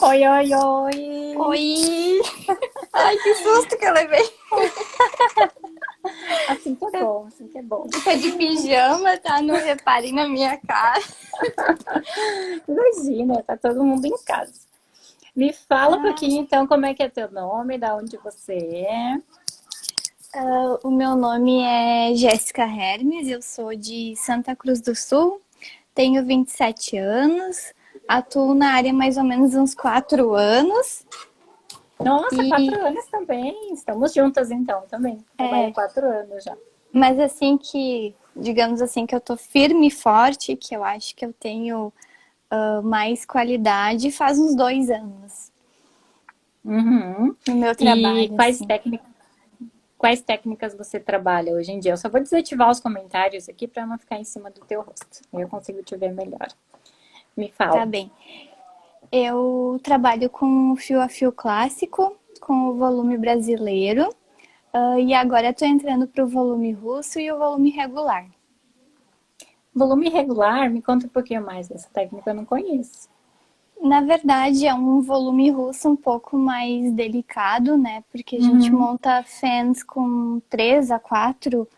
Oi, oi, oi! Oi! Ai, que susto que eu levei. Assim que é bom, assim que é bom. Tá de pijama, tá? Não reparem na minha cara. Imagina, tá todo mundo em casa. Me fala um Ah, pouquinho então como é que é teu nome, da onde você é. o meu nome é Jéssica Hermes, eu sou de Santa Cruz do Sul, tenho 27 anos, atuo na área mais ou menos uns 4 anos. Nossa, E 4 anos também. Estamos juntas então também. Trabalho há é, 4 anos já. mas assim que, digamos assim, que eu tô firme e forte, que eu acho que eu tenho mais qualidade, faz uns 2 anos Uhum. no meu E trabalho, assim. quais técnicas você trabalha hoje em dia? Eu só vou desativar os comentários aqui para não ficar em cima do teu rosto. Eu consigo te ver melhor. Me Tá fala. bem. Eu trabalho com fio a fio clássico, com o volume brasileiro, e agora estou entrando para o volume russo e o volume regular. Volume regular, me conta um pouquinho mais dessa técnica, eu não conheço. Na verdade, é um volume russo um pouco mais delicado, né? Porque a gente Uhum. monta fans com 3 a 4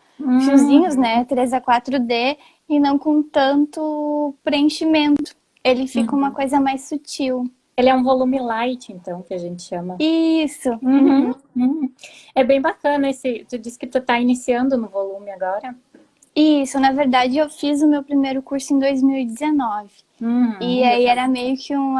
fiozinhos, né? Uhum. 3 a 4D e não com tanto preenchimento. Ele fica uma Uhum. coisa mais sutil. Ele é um volume light, então, que a gente chama. Isso. Uhum. Uhum. Uhum. É bem bacana esse. Tu disse que tu tá iniciando no volume agora. Isso, na verdade, eu fiz o meu primeiro curso em 2019. E Já aí faz era meio que um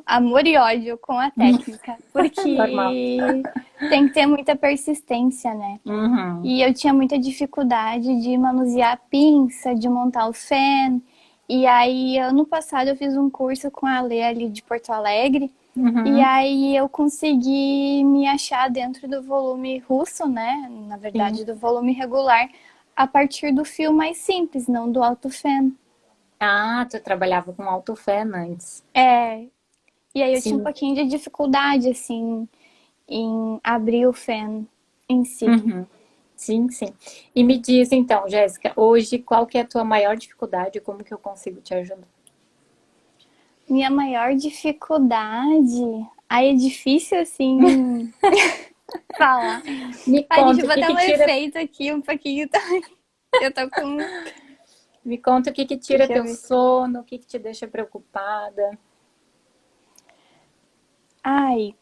amor e ódio com a técnica, normal. porque tem que ter muita persistência, né? Uhum. E eu tinha muita dificuldade de manusear a pinça, de montar o fan. E aí, ano passado, eu fiz um curso com a Lê ali de Porto Alegre. E Uhum. aí eu consegui me achar dentro do volume russo, né? Na Sim. verdade, do volume regular, a partir do fio mais simples, não do alto fan. Ah, tu trabalhava com autofé antes. É, e aí eu tinha um Sim. pouquinho de dificuldade, assim, em abrir o fan em si. Uhum. Sim, sim. E me diz então, Jéssica, hoje qual que é a tua maior dificuldade e como que eu consigo te ajudar? Minha maior dificuldade. Aí é difícil, assim, falar. Me Ai, deixa conta eu o que botar que um tira, efeito aqui um pouquinho também. Eu tô com. me conta o que que tira Deixa eu teu ver. sono, o que que te deixa preocupada. Ai,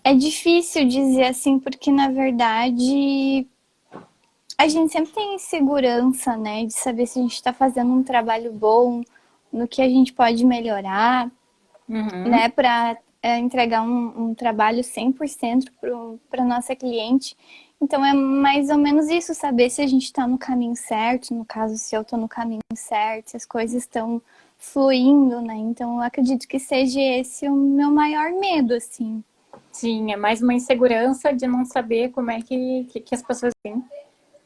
é difícil dizer assim, porque na verdade a gente sempre tem insegurança, né? De saber se a gente tá fazendo um trabalho bom, no que a gente pode melhorar, Uhum. né? Pra entregar um trabalho 100% para nossa cliente. Então é mais ou menos isso, saber se a gente está no caminho certo, no caso, se eu estou no caminho certo, se as coisas estão fluindo, né? Então eu acredito que seja esse o meu maior medo, assim. Sim, é mais uma insegurança de não saber como é que as pessoas têm.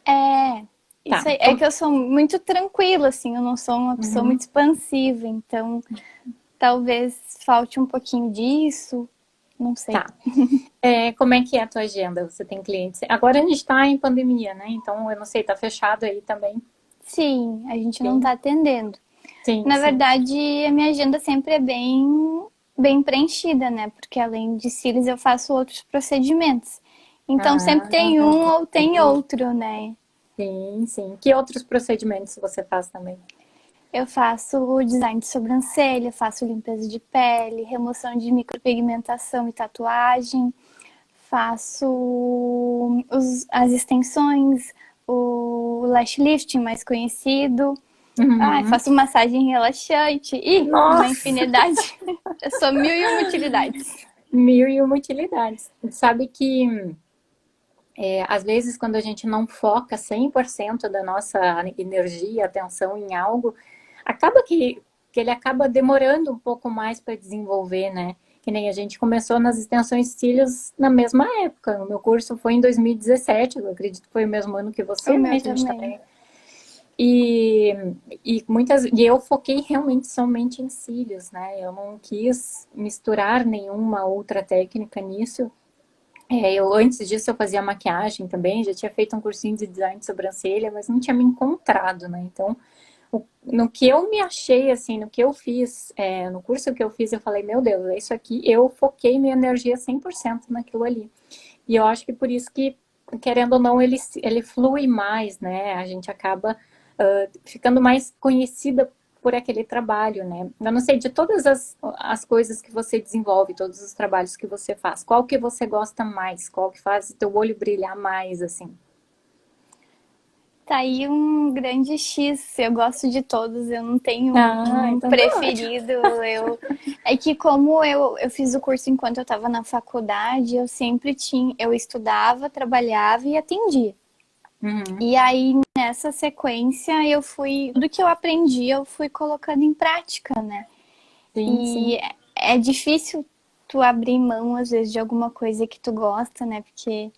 É, Tá. isso aí. É que eu sou muito tranquila, assim, eu não sou uma pessoa Uhum. muito expansiva, então talvez falte um pouquinho disso, não sei. Tá. Como é que é a tua agenda? Você tem clientes? Agora a gente tá em pandemia, né? Então eu não sei, tá fechado aí também. Sim, a gente não Sim, está atendendo. sim, Na sim. verdade, a minha agenda sempre é bem preenchida, né? Porque além de cílios, eu faço outros procedimentos. Então, sempre tem Ah, um ou tem outro, né? sim, sim. Que outros procedimentos você faz também? Eu faço o design de sobrancelha, faço limpeza de pele, remoção de micropigmentação e tatuagem, faço as extensões, o lash lifting mais conhecido. Ai, Uhum. faço massagem relaxante. Ih, uma Nossa, infinidade. Eu sou mil e uma utilidades. mil e uma utilidades. Sabe que às vezes quando a gente não foca 100% da nossa energia, atenção em algo, acaba que ele acaba demorando um pouco mais para desenvolver, né? Que nem a gente começou nas extensões de cílios na mesma época. O meu curso foi em 2017, eu acredito que foi o mesmo ano que O você, né? meu A gente também. também. E, e eu foquei realmente somente em cílios, né? Eu não quis misturar nenhuma outra técnica nisso. Eu antes disso eu fazia maquiagem também, já tinha feito um cursinho de design de sobrancelha, mas não tinha me encontrado, né? Então no que eu me achei, assim, no que eu fiz, no curso que eu fiz, eu falei, meu Deus, é isso aqui, eu foquei minha energia 100% naquilo ali. E eu acho que por isso que, querendo ou não, ele flui mais, né? A gente acaba ficando mais conhecida por aquele trabalho, né? Eu não sei, de todas as coisas que você desenvolve, todos os trabalhos que você faz, qual que você gosta mais? Qual que faz o teu olho brilhar mais, assim? Tá aí um grande X. Eu gosto de todos, eu não tenho Ah, um então tá ótimo. preferido. É que como eu fiz o curso enquanto eu estava na faculdade, eu sempre tinha, eu estudava, trabalhava e atendia. Uhum. E aí nessa sequência tudo que eu aprendi, eu fui colocando em prática, né? Sim, sim. E é difícil tu abrir mão às vezes de alguma coisa que tu gosta, né? Porque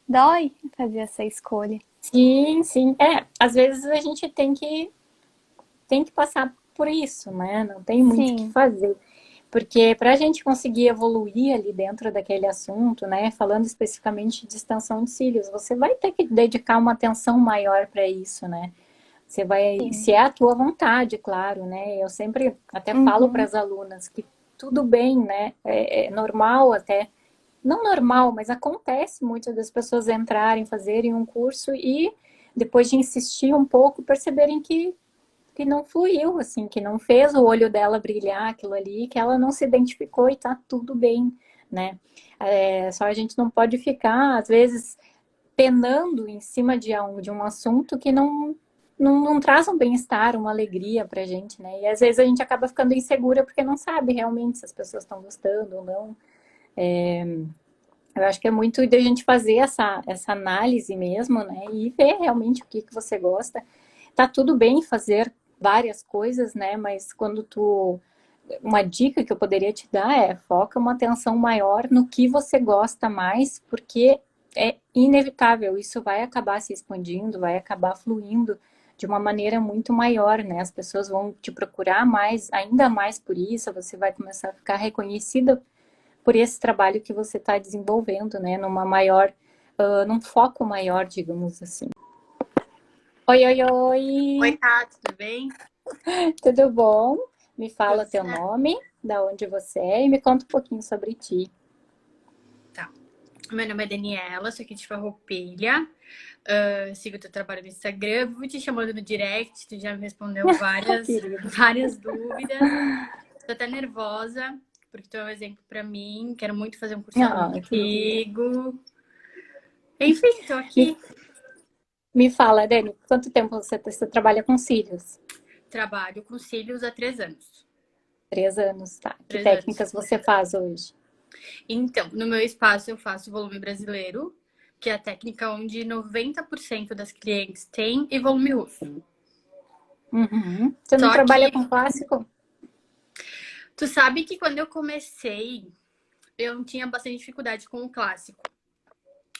dói fazer essa escolha. Sim, sim. Às vezes a gente tem que passar por isso, né? Não tem muito o que Sim, fazer. Porque para a gente conseguir evoluir ali dentro daquele assunto, né? Falando especificamente de extensão de cílios, você vai ter que dedicar uma atenção maior para isso, né? Você vai, sim. se é a tua vontade, claro, né? Eu sempre até falo para Uhum. as alunas que tudo bem, né? É normal até, não normal, mas acontece muitas das pessoas entrarem, fazerem um curso e depois de insistir um pouco, perceberem que não fluiu, assim, que não fez o olho dela brilhar aquilo ali, que ela não se identificou e tá tudo bem, né? Só a gente não pode ficar, às vezes, penando em cima de um assunto que não traz um bem-estar, uma alegria pra gente, né? E às vezes a gente acaba ficando insegura porque não sabe realmente se as pessoas estão gostando ou não. Eu acho que é muito de a gente fazer essa análise mesmo, né? E ver realmente o que você gosta. Tá tudo bem fazer várias coisas, né? Mas quando tu. Uma dica que eu poderia te dar é foca uma atenção maior no que você gosta mais, porque é inevitável, isso vai acabar se expandindo, vai acabar fluindo de uma maneira muito maior, né? As pessoas vão te procurar mais, ainda mais por isso, você vai começar a ficar reconhecida por esse trabalho que você está desenvolvendo, né? Numa maior, num foco maior, digamos assim. Oi, oi, Oi, oi! Tá, tudo bem? Tudo bom? Me fala Tudo teu certo. nome, da onde você é e me conta um pouquinho sobre ti. Tá. Meu nome é Daniela, sou aqui de Farroupilha. Sigo teu trabalho no Instagram. Vou te chamando no direct, tu já me respondeu várias, Querido. várias dúvidas. Tô até nervosa, porque tu é um exemplo pra mim. Quero muito fazer um curso Ah, querida. contigo. Enfim, tô Me, aqui. me fala, Dani, quanto tempo você trabalha com cílios? Trabalho com cílios há 3 anos. 3 anos, tá. Que 3 anos. técnicas você faz hoje? Então, no meu espaço eu faço volume brasileiro, que é a técnica onde 90% das clientes têm, e volume russo. Uhum. Você não Só trabalha que com clássico? tu sabe que quando eu comecei, eu tinha bastante dificuldade com o clássico.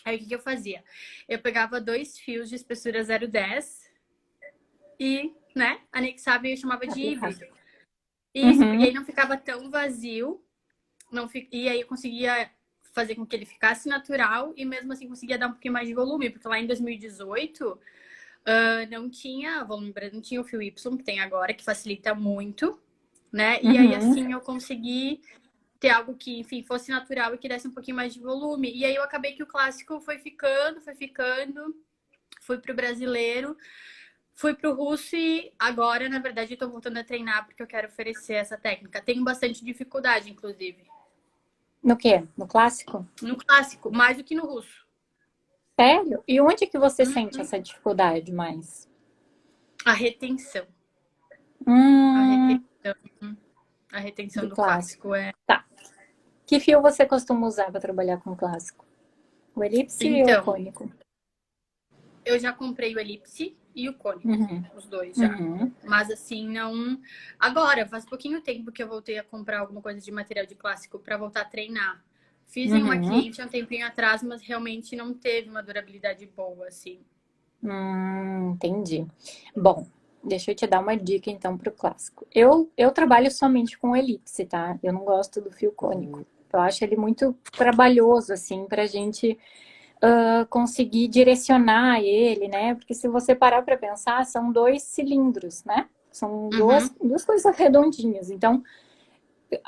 Aí o que eu fazia? Eu pegava 2 fios de espessura 0,10 e, né, anexava e eu chamava de híbrido. Isso, porque aí Uhum. não ficava tão vazio, e aí eu conseguia fazer com que ele ficasse natural e mesmo assim conseguia dar um pouquinho mais de volume, porque lá em 2018 não tinha volume, não tinha o fio Y que tem agora, que facilita muito, né? E aí Uhum. assim eu consegui ter algo que, enfim, fosse natural e que desse um pouquinho mais de volume. E aí eu acabei que o clássico foi ficando, fui pro brasileiro, fui pro russo e agora, na verdade, eu tô voltando a treinar porque eu quero oferecer essa técnica. Tenho bastante dificuldade, inclusive. No quê? No clássico? No clássico, mais do que no russo. Sério? E onde que você sente Uhum. essa dificuldade mais? A retenção. A Hum, retenção. A retenção do do clássico. clássico é. Tá. Que fio você costuma usar para trabalhar com clássico? O elipse ou o Então, cônico? eu já comprei o elipse e o cônico. Uhum. Os dois já. Uhum. Mas assim, não. Agora, faz pouquinho tempo que eu voltei a comprar alguma coisa de material de clássico para voltar a treinar. Fiz em uma Uhum. cliente há um tempinho atrás, mas realmente não teve uma durabilidade boa, assim. Entendi. Bom, deixa eu te dar uma dica então para o clássico. Eu trabalho somente com elipse, tá? Eu não gosto do fio cônico. Eu acho ele muito trabalhoso, assim, para a gente conseguir direcionar ele, né? Porque se você parar para pensar, são 2 cilindros, né? São Uhum. duas coisas redondinhas. Então,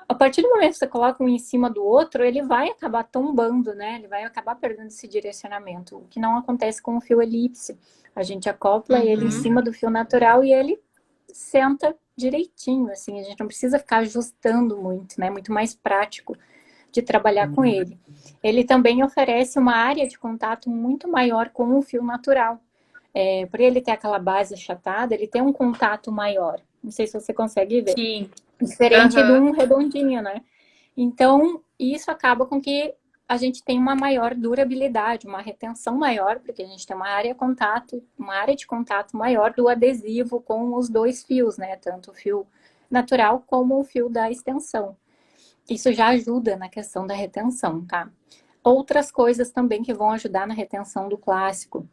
a partir do momento que você coloca um em cima do outro, ele vai acabar tombando, né? Ele vai acabar perdendo esse direcionamento, o que não acontece com o fio elipse. A gente acopla ele em Uhum. cima do fio natural e ele senta direitinho, assim, a gente não precisa ficar ajustando muito, né? Muito mais prático de trabalhar com ele. Ele também oferece uma área de contato muito maior com o fio natural. Por ele ter aquela base achatada, ele tem um contato maior. Não sei se você consegue ver. Sim. Diferente de Aham. um redondinho, né? Então, isso acaba com que a gente tem uma maior durabilidade, uma retenção maior, porque a gente tem uma área de contato maior do adesivo com os dois fios, né? Tanto o fio natural como o fio da extensão. Isso já ajuda na questão da retenção, tá? Outras coisas também que vão ajudar na retenção do clássico.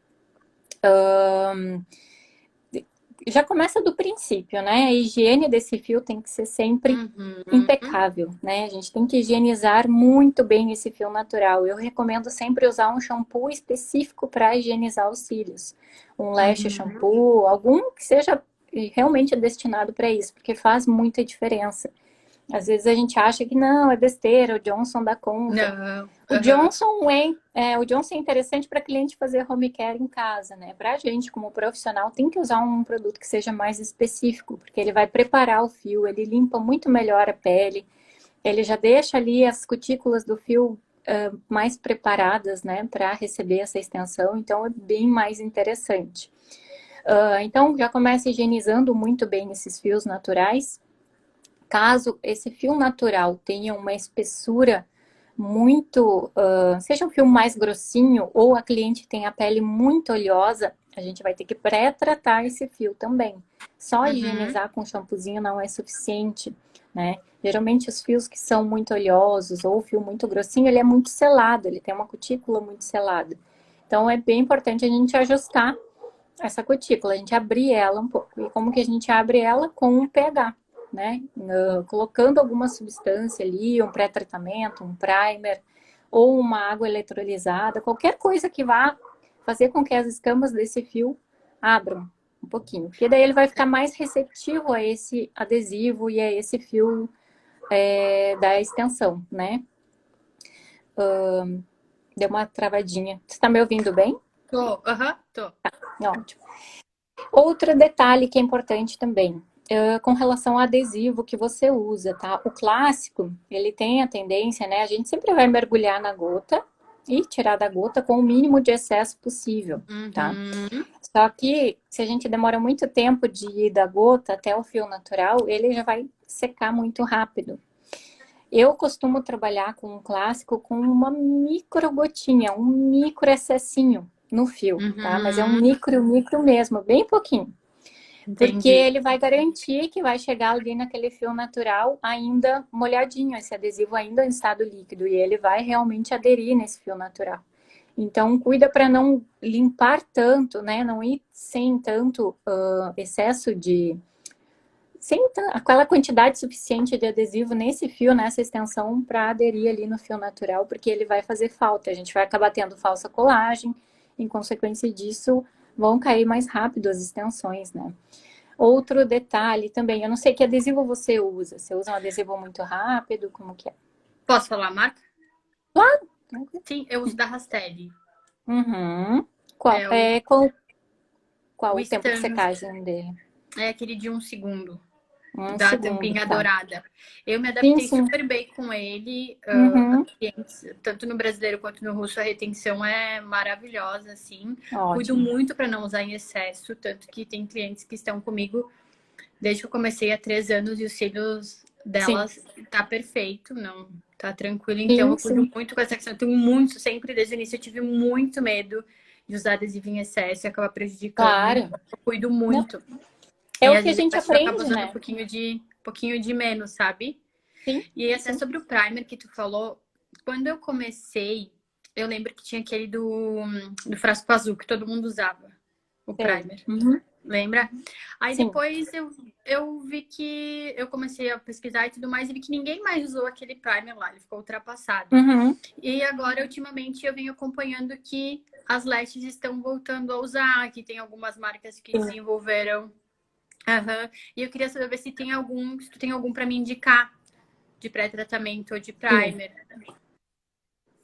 Já começa do princípio, né? A higiene desse fio tem que ser sempre Uhum. impecável, né? A gente tem que higienizar muito bem esse fio natural. Eu recomendo sempre usar um shampoo específico para higienizar os cílios. Um Lash Uhum. shampoo, algum que seja realmente destinado para isso, porque faz muita diferença. Às vezes a gente acha que não, é besteira, o Johnson dá conta. Não. O Aham. Johnson o Johnson é interessante para cliente fazer home care em casa, né? Para a gente, como profissional, tem que usar um produto que seja mais específico, porque ele vai preparar o fio, ele limpa muito melhor a pele, ele já deixa ali as cutículas do fio mais preparadas, né, para receber essa extensão, então é bem mais interessante. Então, já começa higienizando muito bem esses fios naturais. Caso esse fio natural tenha uma espessura muito, seja um fio mais grossinho ou a cliente tem a pele muito oleosa, a gente vai ter que pré-tratar esse fio também. Só Uhum. higienizar com shampoozinho não é suficiente, né? Geralmente os fios que são muito oleosos ou o fio muito grossinho, ele é muito selado, ele tem uma cutícula muito selada. Então é bem importante a gente ajustar essa cutícula, a gente abrir ela um pouco. E como que a gente abre ela? Com um pH, né? Colocando alguma substância ali, um pré-tratamento, um primer, ou uma água eletrolizada, qualquer coisa que vá fazer com que as escamas desse fio abram um pouquinho. Porque daí ele vai ficar mais receptivo a esse adesivo e a esse fio da extensão, né? Deu uma travadinha. Você está me ouvindo bem? Tô. Aham. Tô. Ótimo. Outro detalhe que é importante também, com relação ao adesivo que você usa, tá? O clássico, ele tem a tendência, né? A gente sempre vai mergulhar na gota e tirar da gota com o mínimo de excesso possível, tá? Uhum. Só que se a gente demora muito tempo de ir da gota até o fio natural, ele já vai secar muito rápido. Eu costumo trabalhar com um clássico com uma micro gotinha, um micro excessinho no fio, tá? Mas é um Uhum. micro mesmo, bem pouquinho. Porque Entendi. ele vai garantir que vai chegar ali naquele fio natural ainda molhadinho, esse adesivo ainda em estado líquido, e ele vai realmente aderir nesse fio natural. Então, cuida para não limpar tanto, né? Não ir sem tanto excesso de. Sem aquela quantidade suficiente de adesivo nesse fio, nessa extensão, para aderir ali no fio natural, porque ele vai fazer falta. A gente vai acabar tendo falsa colagem, em consequência disso, vão cair mais rápido as extensões, né? Outro detalhe também, eu não sei que adesivo você usa. Você usa um adesivo muito rápido? Como que é? Posso falar a marca? Claro. Sim, eu uso da Rastelli. Uhum. Qual, É é, qual, o qual o tempo de stand. secagem dele? É aquele de 1 segundo. Um Da segundo, tampinha tá. dourada. Eu me Sim, adaptei sim. super bem com ele. Uhum. Clientes, tanto no brasileiro quanto no russo, a retenção é maravilhosa, assim. Cuido Ótimo. muito para não usar em excesso, tanto que tem clientes que estão comigo desde que eu comecei há 3 anos e os cílios Sim, delas tá perfeito, não tá tranquilo. Então sim, eu cuido sim. muito com essa questão. Eu tenho muito, sempre desde o início eu tive muito medo de usar adesivo em excesso e acabar prejudicando. Claro. Então eu cuido Não, muito. é E o às que a vezes gente eu acabo aprende, usando né? um pouquinho de menos, sabe? Sim, E aí, até sim. sobre o primer que tu falou, quando eu comecei, eu lembro que tinha aquele do frasco azul que todo mundo usava, o Sei. primer. Uhum. Lembra? Aí Sim. depois eu vi que eu comecei a pesquisar e tudo mais e vi que ninguém mais usou aquele primer lá, ele ficou ultrapassado. Uhum. E agora, ultimamente, eu venho acompanhando que as lashes estão voltando a usar, que tem algumas marcas que Sim. desenvolveram Aham. E eu queria saber se tu tem algum para me indicar de pré-tratamento ou de Sim, primer.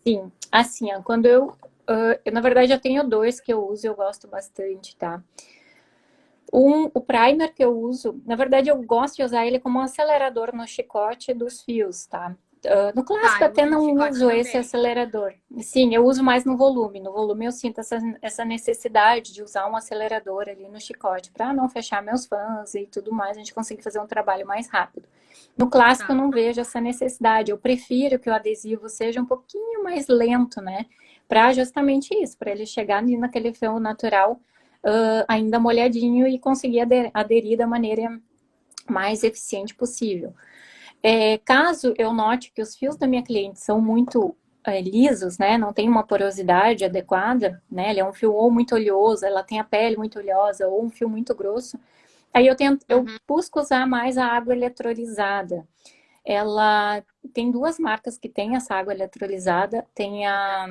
sim. Assim, ó, quando na verdade, eu tenho dois que eu uso e eu gosto bastante, tá? O primer que eu uso, na verdade, eu gosto de usar ele como um acelerador no chicote dos fios, tá? No Tá, clássico, eu até uso no não chicote uso esse também. acelerador. Sim, eu uso mais no volume. No volume, eu sinto essa necessidade de usar um acelerador ali no chicote, para não fechar meus fãs e tudo mais, a gente conseguir fazer um trabalho mais rápido. No clássico, eu Tá. não vejo essa necessidade. Eu prefiro que o adesivo seja um pouquinho mais lento, né? Para justamente isso, para ele chegar ali naquele fio natural ainda molhadinho e conseguir aderir da maneira mais eficiente possível. Caso eu note que os fios da minha cliente são muito lisos, né, não tem uma porosidade adequada, né, ele é um fio ou muito oleoso, ela tem a pele muito oleosa, ou um fio muito grosso, aí eu Uhum. busco usar mais a água eletrolizada. Ela tem duas marcas que tem essa água eletrolizada, tem a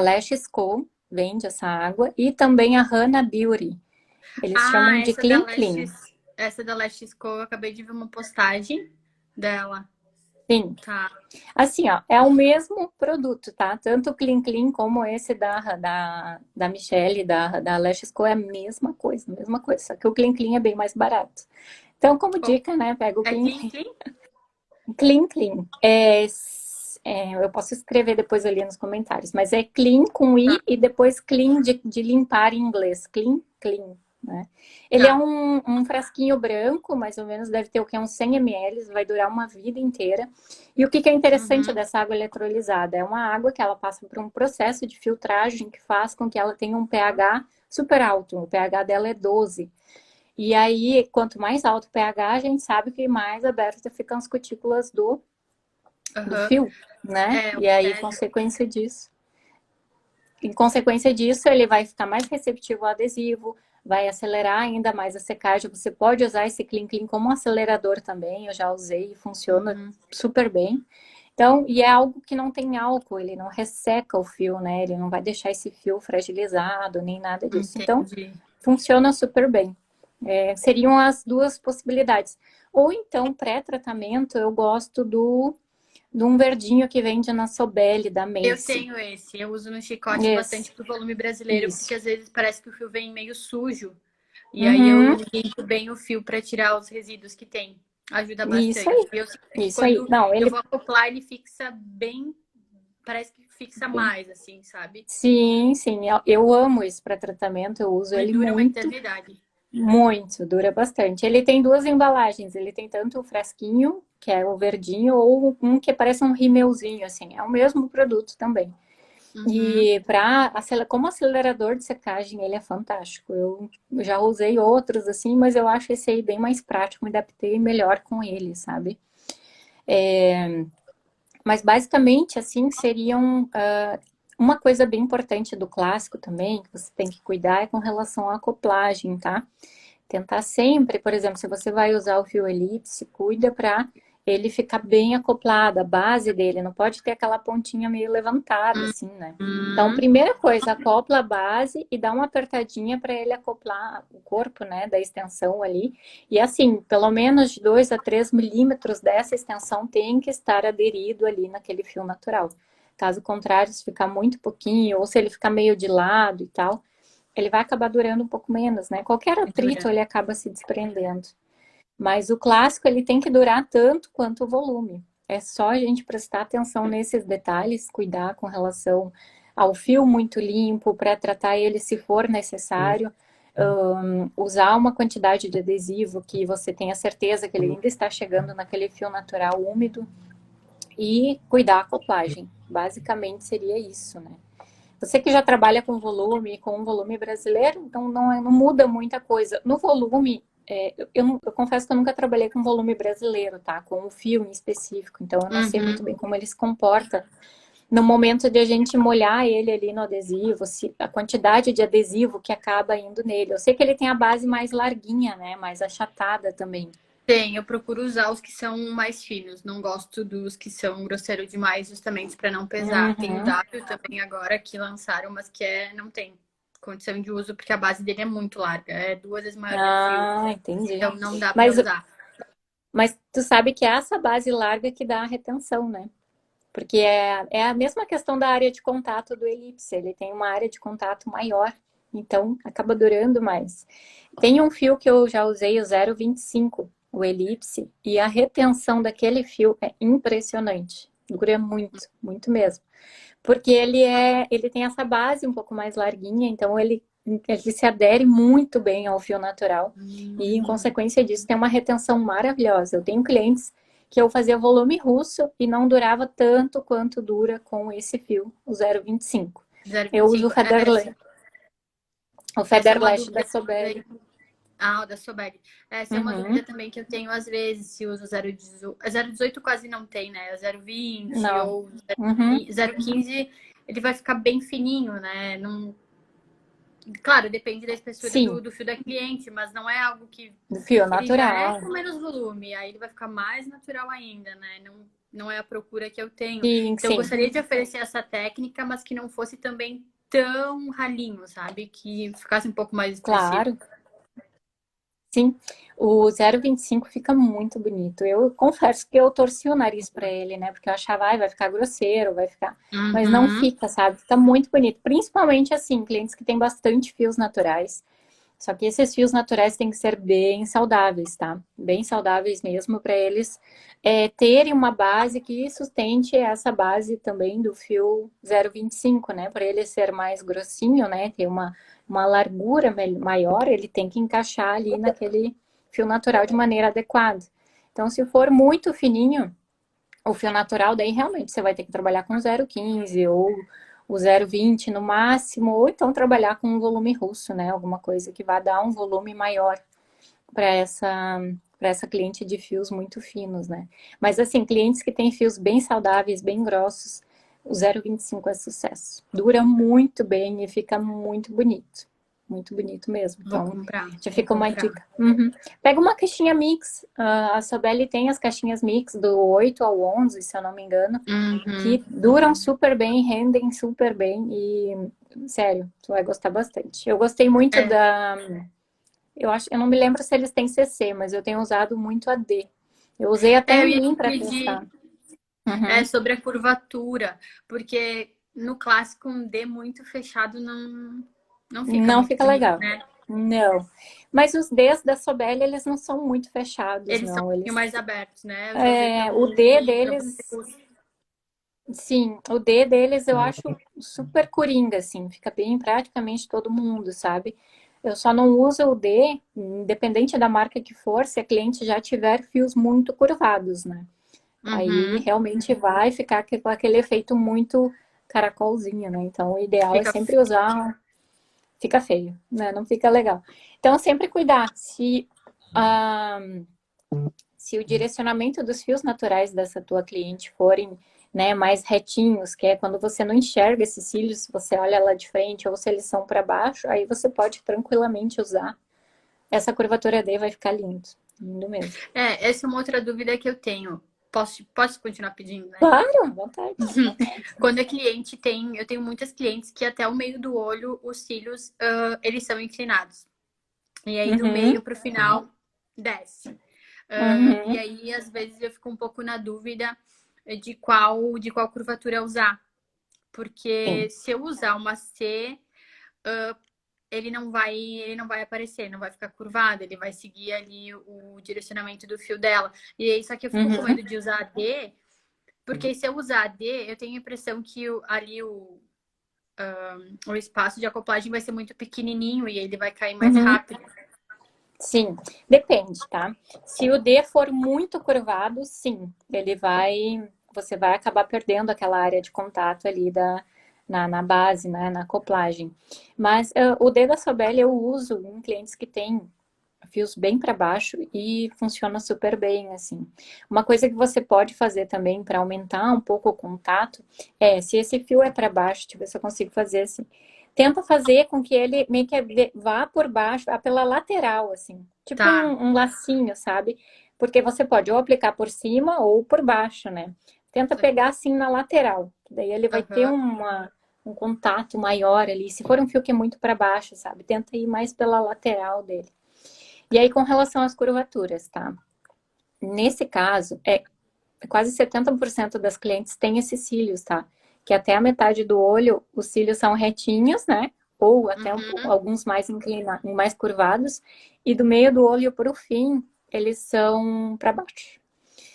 Lashes Co, vende essa água, e também a Hana Beauty. Eles Ah, chamam de Clean Clean. Essa da Lashes Co, eu acabei de ver uma postagem dela. Sim. Tá. Assim, ó, é o mesmo produto, tá? Tanto o Clean Clean como esse da Michelle, da Lashes Co, é a mesma coisa, só que o Clean Clean é bem mais barato. Então, como Qual- dica, né, pega o É Clean Clean Clean. Clean? Clean Clean. Eu posso escrever depois ali nos comentários, mas é clean com Tá, I e depois clean de limpar em inglês. Clean, clean, né? Ele é tá. um frasquinho branco, mais ou menos, deve ter o que? Uns 100 ml, vai durar uma vida inteira. E o que é interessante Uhum. dessa água eletrolizada? É uma água que ela passa por um processo de filtragem que faz com que ela tenha um pH super alto. O pH dela é 12. E aí, quanto mais alto o pH, a gente sabe que mais abertas ficam as cutículas do Aham. fio, né? É, o E aí, sério. em consequência disso, ele vai ficar mais receptivo ao adesivo, vai acelerar ainda mais a secagem. Você pode usar esse Clean Clean como um acelerador também, eu já usei e funciona Uhum. super bem. Então, e é algo que não tem álcool, ele não resseca o fio, né? Ele não vai deixar esse fio fragilizado, nem nada disso. Então, Entendi. funciona super bem. Seriam as duas possibilidades. Ou então, pré-tratamento, eu gosto de um verdinho que vende na Sobel, da Eu Macy. tenho esse. Eu uso no chicote Esse, bastante pro volume brasileiro, porque isso. às vezes parece que o fio vem meio sujo. E aí eu Uhum, limpo bem o fio para tirar os resíduos que tem. Ajuda isso bastante. aí, E eu sinto que isso aí. quando Não, eu ele, vou acoplar, ele fixa bem. Parece que fixa mais, assim, sabe? sim, sim, eu amo esse para tratamento, eu uso E ele dura uma muito, eternidade. muito, dura bastante. Ele tem duas embalagens, ele tem tanto o frasquinho, que é o verdinho, ou um que parece um rímelzinho, assim, é o mesmo produto também. Uhum. E como acelerador de secagem, ele é fantástico. Eu já usei outros assim, mas eu acho esse aí bem mais prático, me adaptei melhor com ele, sabe? Mas basicamente, assim, seriam uma coisa bem importante do clássico também, que você tem que cuidar, é com relação à acoplagem, tá? Tentar sempre, por exemplo, se você vai usar o fio elipse, cuida para ele ficar bem acoplado, a base dele, não pode ter aquela pontinha meio levantada, assim, né? Então, Uhum. primeira coisa, acopla a base e dá uma apertadinha para ele acoplar o corpo, né, da extensão ali. E assim, pelo menos de 2 a 3 milímetros dessa extensão tem que estar aderido ali naquele fio natural. Caso contrário, se ficar muito pouquinho, ou se ele ficar meio de lado e tal, ele vai acabar durando um pouco menos, né? Qualquer atrito Dura. ele acaba se desprendendo. Mas o clássico ele tem que durar tanto quanto o volume. É só a gente prestar atenção nesses detalhes, cuidar com relação ao fio muito limpo, para tratar ele se for necessário, usar uma quantidade de adesivo que você tenha certeza que ele ainda está chegando naquele fio natural úmido e cuidar a acoplagem. Basicamente seria isso, né? Você que já trabalha com um volume brasileiro, então não muda muita coisa. No volume, eu confesso que eu nunca trabalhei com volume brasileiro, tá? Com um fio em específico, então eu não sei Uhum. muito bem como ele se comporta no momento de a gente molhar ele ali no adesivo, se, a quantidade de adesivo que acaba indo nele. Eu sei que ele tem a base mais larguinha, né? Mais achatada também. Tem, eu procuro usar os que são mais finos. Não gosto dos que são grosseiros demais, justamente para não pesar. Tem o Uhum. W também agora que lançaram, mas que não tem. condição de uso, porque a base dele é muito larga, é 2 vezes maior que o fio. Ah, entendi. Então não dá para Mas, usar. mas tu sabe que é essa base larga que dá a retenção, né? Porque é a mesma questão da área de contato do elipse, ele tem uma área de contato maior, então acaba durando mais. Tem um fio que eu já usei, o 0,25, o elipse, e a retenção daquele fio é impressionante. Dura muito, muito mesmo. Porque ele tem essa base um pouco mais larguinha, então ele se adere muito bem ao fio natural. E, em consequência disso, tem uma retenção maravilhosa. Eu tenho clientes que eu fazia volume russo e não durava tanto quanto dura com esse fio, o 0,25. Eu uso 0,25. O Essa é uma Federlash da dúvida Sobel. Ah, o da Sobel. Essa é uma Uhum. dúvida também que eu tenho às vezes, se usa 0,18. 0,18 quase não tem, né? É 0,20 Não. ou Uhum. 0,15, ele vai ficar bem fininho, né? Não... Claro, depende da espessura Sim, do fio da cliente, mas não é algo que do fio ele já é natural. com menos volume, aí ele vai ficar mais natural ainda, né? Não é a procura que eu tenho. Sim, Então, eu sim, gostaria de oferecer essa técnica, mas que não fosse também tão ralinho, sabe? Que ficasse um pouco mais expressivo. claro. Sim, o 0,25 fica muito bonito. Eu confesso que eu torci o nariz para ele, né? Porque eu achava, ai, vai ficar grosseiro, vai ficar. Mas não Uhum. fica, sabe? Fica muito bonito. Principalmente assim, clientes que têm bastante fios naturais. Só que esses fios naturais têm que ser bem saudáveis, tá? Bem saudáveis mesmo, para eles terem uma base que sustente essa base também do fio 0,25, né? Para ele ser mais grossinho, né? Ter uma largura maior, ele tem que encaixar ali naquele fio natural de maneira adequada. Então, se for muito fininho, o fio natural, daí realmente você vai ter que trabalhar com 0,15 ou o 0,20 no máximo, ou então trabalhar com um volume russo, né? Alguma coisa que vá dar um volume maior para essa cliente de fios muito finos, né? Mas assim, clientes que têm fios bem saudáveis, bem grossos, o 0,25 é sucesso. Dura muito bem e fica muito bonito. Muito bonito mesmo. Vou Então, comprar. já Vou fica uma comprar. dica. Uhum. Pega uma caixinha mix. A Sobel tem as caixinhas mix do 8 ao 11, se eu não me engano, Uhum. que duram super bem, rendem super bem e, sério, tu vai gostar bastante. Eu gostei muito É, eu não me lembro se eles têm CC, mas eu tenho usado muito a D. Eu usei até eu em ia mim te para testar. pedir Uhum. sobre a curvatura, porque no clássico um D muito fechado não fica Não muito fica bonito, legal. né? Não. Mas os Ds da Sobel, eles não são muito fechados, Eles são um não. pouquinho mais abertos, né? Eu já usei para O D volume, para deles, volume. sim, o D deles eu acho super coringa, assim, fica bem em praticamente todo mundo, sabe? Eu só não uso o D, independente da marca que for, se a cliente já tiver fios muito curvados, né? Aí Uhum. realmente vai ficar com aquele efeito muito caracolzinho, né? Então o ideal é Fica. sempre usar, fica feio, né? Não fica legal. Então sempre cuidar, ah, se o direcionamento dos fios naturais dessa tua cliente forem, né, mais retinhos, que é quando você não enxerga esses cílios, se você olha lá de frente ou se eles são para baixo, aí você pode tranquilamente usar. Essa curvatura D vai ficar lindo, lindo mesmo. Essa é uma outra dúvida que eu tenho. Posso continuar pedindo, né? Claro, à vontade. Quando a cliente tem, eu tenho muitas clientes que até o meio do olho, os cílios, eles são inclinados. E aí do Uhum, meio pro final desce. E uhum, aí, às vezes, eu fico um pouco na dúvida de qual curvatura usar. Porque sim. se eu usar uma C, ele não vai aparecer, não vai ficar curvado, ele vai seguir ali o direcionamento do fio dela. E aí, só que eu fico com Uhum, medo de usar a D, porque se eu usar a D, eu tenho a impressão que ali o espaço de acoplagem vai ser muito pequenininho e ele vai cair mais uhum. rápido. Sim, depende, tá? Se o D for muito curvado, sim, você vai acabar perdendo aquela área de contato ali na base, né, na acoplagem. Mas o D da Sobel eu uso em clientes que têm fios bem para baixo e funciona super bem, assim. Uma coisa que você pode fazer também para aumentar um pouco o contato se esse fio é para baixo, deixa eu ver se eu consigo fazer assim. Tenta fazer com que ele meio que vá por baixo, vá pela lateral, assim. Tipo Tá. um lacinho, sabe? Porque você pode ou aplicar por cima ou por baixo, né? Tenta pegar assim na lateral. Daí ele vai ter Aham. um contato maior ali. Se for um fio que é muito para baixo, sabe? Tenta ir mais pela lateral dele. E aí, com relação às curvaturas, tá? Nesse caso, quase 70% das clientes têm esses cílios, tá? Que até a metade do olho, os cílios são retinhos, né? Ou até alguns mais inclinados, mais curvados. E do meio do olho para o fim, eles são para baixo.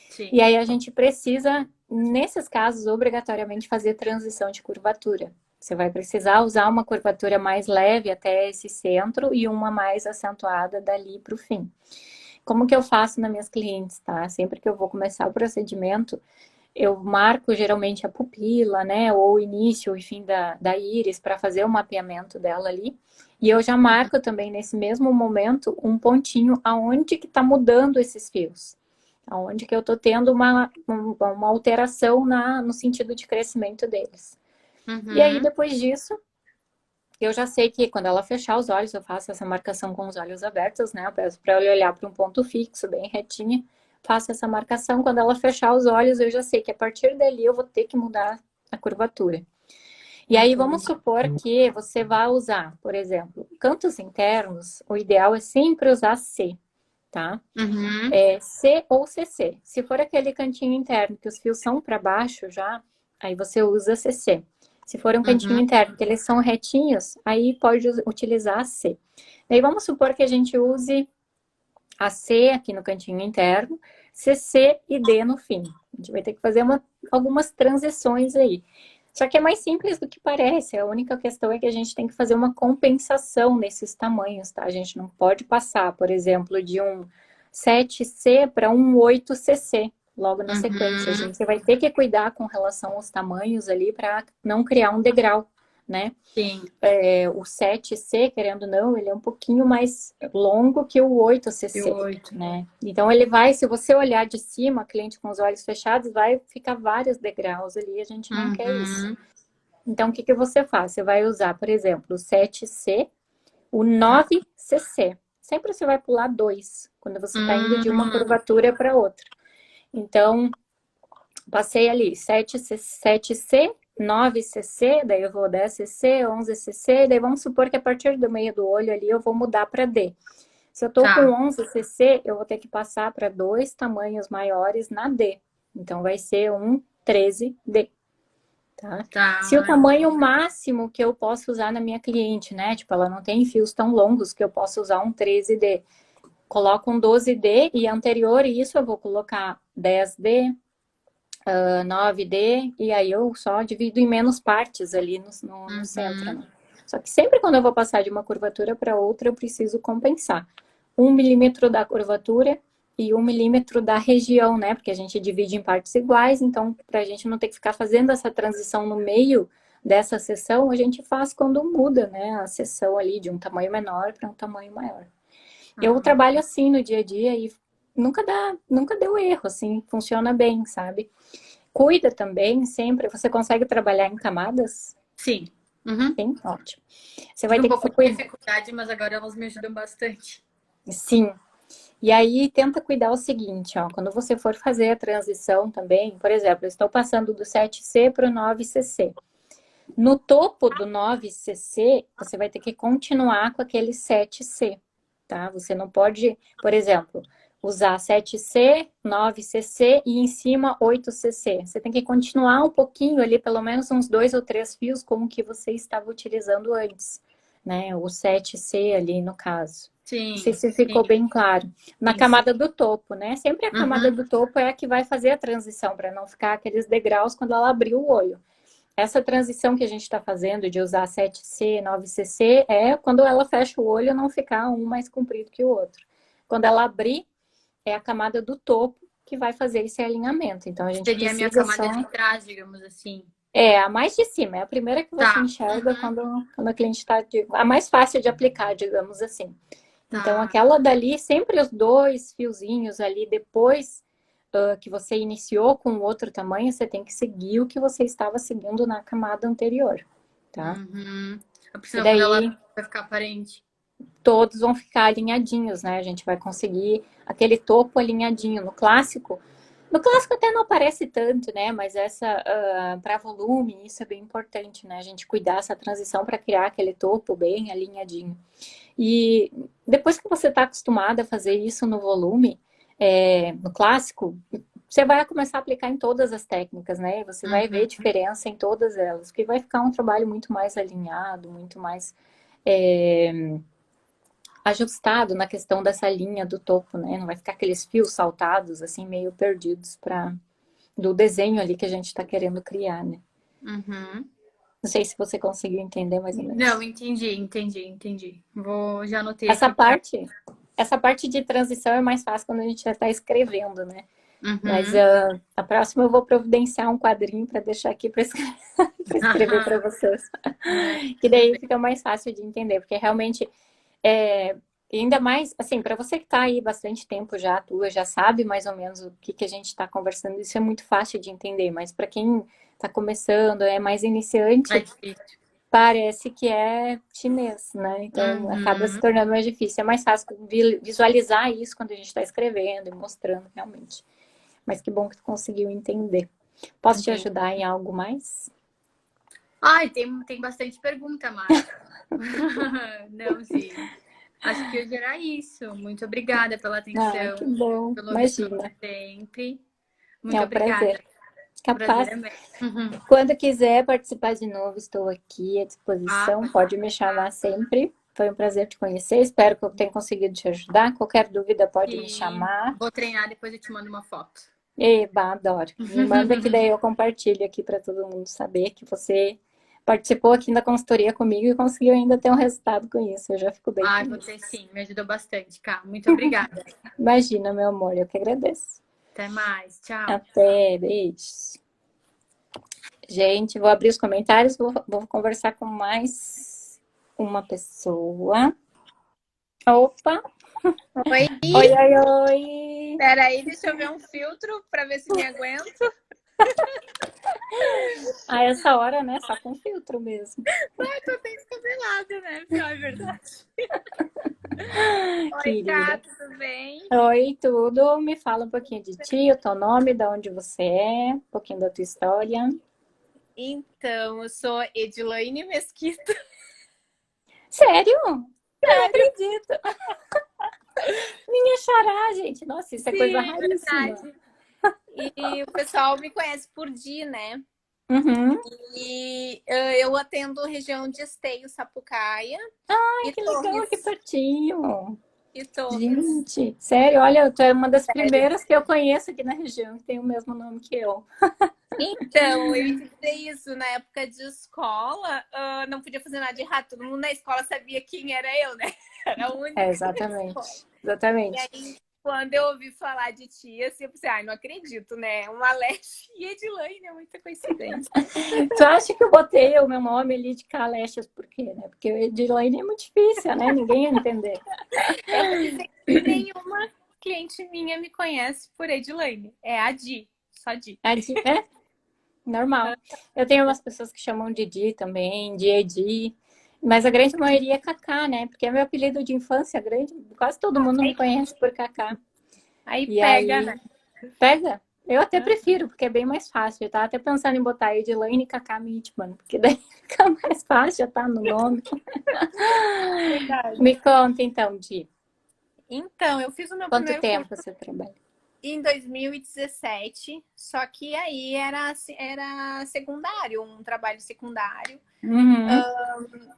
Sim. E aí a gente precisa, nesses casos, obrigatoriamente fazer transição de curvatura. Você vai precisar usar uma curvatura mais leve até esse centro e uma mais acentuada dali para o fim. Como que eu faço nas minhas clientes, tá? Sempre que eu vou começar o procedimento, eu marco geralmente a pupila, né? Ou o início e fim da íris para fazer o mapeamento dela ali. E eu já marco também nesse mesmo momento um pontinho aonde que tá mudando esses fios. Aonde que eu tô tendo uma alteração no sentido de crescimento deles. E aí, depois disso, eu já sei que quando ela fechar os olhos, eu faço essa marcação com os olhos abertos, né? Eu peço para ela olhar para um ponto fixo, bem retinho. Faço essa marcação. Quando ela fechar os olhos, eu já sei que a partir dali eu vou ter que mudar a curvatura. E aí, vamos supor que você vai usar, por exemplo, cantos internos, o ideal é sempre usar C, tá? C ou CC. Se for aquele cantinho interno que os fios são para baixo já, aí você usa CC. Se for um cantinho interno que eles são retinhos, aí pode utilizar a C. Daí vamos supor que a gente use a C aqui no cantinho interno, CC e D no fim. A gente vai ter que fazer algumas transições aí. Só que é mais simples do que parece. A única questão é que a gente tem que fazer uma compensação nesses tamanhos, tá? A gente não pode passar, por exemplo, de um 7C para um 8CC logo na sequência. A gente vai ter que cuidar com relação aos tamanhos ali para não criar um degrau, né? Sim. O 7C, querendo ou não, ele é um pouquinho mais longo que o 8CC, né? Então ele vai, se você olhar de cima, cliente com os olhos fechados, vai ficar vários degraus ali, a gente não quer isso. Então o que você faz? Você vai usar, por exemplo, o 7C, o 9CC. Sempre você vai pular 2, quando você está indo de uma curvatura para outra. Então, passei ali 7C, 9CC, daí eu vou 10CC, 11CC, daí vamos supor que a partir do meio do olho ali eu vou mudar para D. Se eu tô com 11CC, eu vou ter que passar para 2 tamanhos maiores na D. Então, vai ser um 13D. Tá? Se o tamanho máximo que eu posso usar na minha cliente, né? Tipo, ela não tem fios tão longos que eu possa usar um 13D. Coloco um 12D e anterior a isso eu vou colocar 10D, 9D, e aí eu só divido em menos partes ali no centro. Né? Só que sempre quando eu vou passar de uma curvatura para outra, eu preciso compensar. 1 milímetro da curvatura e 1 milímetro da região, né? Porque a gente divide em partes iguais, então para a gente não ter que ficar fazendo essa transição no meio dessa seção, a gente faz quando muda, né? A seção ali de um tamanho menor para um tamanho maior. Eu trabalho assim no dia a dia e nunca deu erro, assim, funciona bem, sabe? Cuida também, sempre. Você consegue trabalhar em camadas? Sim. Sim, ótimo. Você vai ter um pouco de dificuldade, mas agora elas me ajudam bastante. Sim. E aí, tenta cuidar o seguinte, ó. Quando você for fazer a transição também, por exemplo, eu estou passando do 7C para o 9CC. No topo do 9CC, você vai ter que continuar com aquele 7C, tá? Você não pode, por exemplo, usar 7C, 9CC e em cima 8CC. Você tem que continuar um pouquinho ali, pelo menos uns 2 ou 3 fios, como que você estava utilizando antes, né? O 7C ali, no caso. Sim. Não sei se ficou bem claro. Na camada do topo, né? Sempre a camada do topo é a que vai fazer a transição, para não ficar aqueles degraus quando ela abrir o olho. Essa transição que a gente está fazendo de usar 7C, 9CC, é quando ela fecha o olho não ficar um mais comprido que o outro. Quando ela abrir, é a camada do topo que vai fazer esse alinhamento. Então, a gente seria precisa a minha camada de trás, digamos assim. A mais de cima. É a primeira que você enxerga quando a cliente está... A mais fácil de aplicar, digamos assim. Então, aquela dali, sempre os 2 fiozinhos ali, depois que você iniciou com outro tamanho, você tem que seguir o que você estava seguindo na camada anterior, tá? E daí, ela vai ficar aparente. Todos vão ficar alinhadinhos, né? A gente vai conseguir aquele topo alinhadinho. No clássico, No clássico até não aparece tanto, né? Mas essa, para volume, isso é bem importante, né? A gente cuidar essa transição para criar aquele topo bem alinhadinho. E depois que você está acostumada a fazer isso no volume, no clássico, você vai começar a aplicar em todas as técnicas, né? Você vai ver Uhum. diferença em todas elas, porque vai ficar um trabalho muito mais alinhado, muito mais é, ajustado na questão dessa linha do topo, né? Não vai ficar aqueles fios saltados, assim, meio perdidos do desenho ali que a gente está querendo criar, né? Uhum. Não sei se você conseguiu entender mais ou Não, menos. entendi. Já anotei Essa aqui pra. parte, essa parte de transição é mais fácil quando a gente já está escrevendo, né? Mas Uhum. a próxima eu vou providenciar um quadrinho para deixar aqui para escrever para vocês. Não, Que tudo daí bem. fica mais fácil de entender, porque realmente é, e ainda mais, assim, para você que está aí bastante tempo já atua, já sabe mais ou menos o que a gente está conversando, isso é muito fácil de entender, mas para quem está começando, é mais É iniciante, difícil. parece que é chinês, né? Então acaba se Uhum. tornando mais difícil. É mais fácil visualizar isso quando a gente está escrevendo e mostrando realmente. Mas que bom que tu conseguiu entender. Posso te Entendi. ajudar em algo mais? Ai, tem bastante pergunta, Mar. Não, Zi. Acho que hoje era isso. Muito obrigada pela Ah, que atenção, bom. pelo ouvir Imagina. sempre. É Muito um prazer. obrigada. O prazer Capaz. é meu. Uhum. Quando quiser participar de novo, estou aqui à Ah, disposição. pode Pode me chamar sempre. Foi um prazer te conhecer. Espero que eu tenha conseguido te ajudar. Qualquer dúvida, pode me ir. chamar. Vou treinar, depois eu te mando uma foto. Eba, adoro. Me manda que daí eu compartilho aqui para todo mundo saber que você participou aqui da consultoria comigo e conseguiu ainda ter um resultado com isso. Eu já fico bem Ai, feliz. você sim, me ajudou bastante, Cá. Muito obrigada. Imagina, meu amor, eu que agradeço. Até mais. Tchau. Até, beijos. Gente, vou abrir os comentários, vou conversar com mais uma pessoa. Opa! Oi, Oi, oi, oi! peraí, deixa eu ver um filtro para ver se me aguento. A essa hora, né? Só com filtro mesmo. Ai, tô até descabelada, né? Não, é verdade. Oi, Cá, Querida. tudo bem? Oi, tudo? Me fala um pouquinho de ti, o teu nome, de onde você é, um pouquinho da tua história. Então, eu sou Edilaine Mesquita. Sério? Eu não Sério? acredito. Minha xará, gente. Nossa, isso é coisa Sim, raríssima. verdade. E o pessoal me conhece por Di, né? Uhum. E eu atendo região de Esteio, Sapucaia Ai, e que legal, aqui Torres. pertinho. E Torres. Gente, sério, olha, tu é uma das Sério. primeiras que eu conheço aqui na região que tem o mesmo nome que eu. Então, eu ia te dizer isso, na época de escola, não podia fazer nada de errado. Todo mundo na escola sabia quem era eu, né? Era a É, única na escola. exatamente. E Exatamente. aí, quando eu ouvi falar de ti, assim, eu pensei, ai, não acredito, né? Uma Leste e Edilaine, é muita coincidência. Tu acha que eu botei o meu nome ali de Calexas por quê, né? Porque o Edilane é muito difícil, né? Ninguém ia entender. Eu vou dizer que nenhuma cliente minha me conhece por Edilaine. É a Di, só Di. É normal. Eu tenho umas pessoas que chamam de Di também, de Edi, mas a grande maioria é Cacá, né? Porque é meu apelido de infância grande, quase todo mundo me Aí, conhece por Cacá. aí E pega, né? aí, pega. Eu até prefiro, porque é bem mais fácil. Eu tava até pensando em botar Edilane e Cacá Mitman, porque daí fica mais fácil, já tá no nome. Verdade. Me conta então, Di, Então, eu fiz o meu quanto primeiro curso tempo você trabalha? em 2017, só que aí era secundário, um trabalho secundário. Uhum.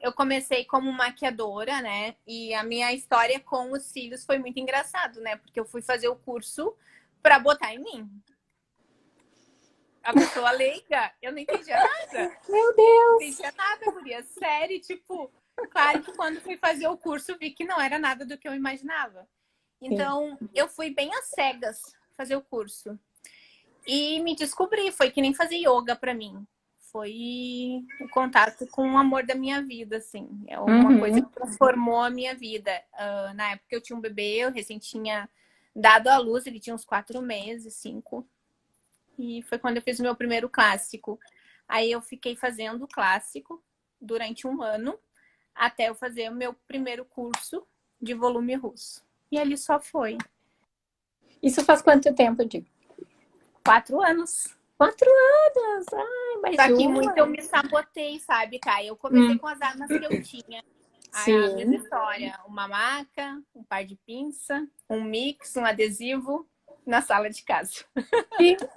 Eu comecei como maquiadora, né? E a minha história com os cílios foi muito engraçado, né? Porque eu fui fazer o curso para botar em mim. A pessoa leiga, eu não entendia nada. Meu Não Deus! entendia nada, guria. Sério, tipo, claro que quando fui fazer o curso vi que não era nada do que eu imaginava. Sim. Então, eu fui bem às cegas fazer o curso. E me descobri, foi que nem fazer yoga para mim. Foi o contato com o amor da minha vida, assim. É uma coisa Uhum. que transformou a minha vida. Na época eu tinha um bebê, eu recém tinha dado à luz, ele tinha uns 4 meses, 5. E foi quando eu fiz o meu primeiro clássico. Aí eu fiquei fazendo o clássico durante um ano, até eu fazer o meu primeiro curso de volume russo. E ele só foi. Isso faz quanto tempo, Di? 4 anos. 4 anos! Ai, mais Só que uma. muito eu me sabotei, sabe, Kai? Eu comecei com as armas que eu tinha. A mesma Sim. história. Uma maca, um par de pinça, um mix, um adesivo na sala de casa.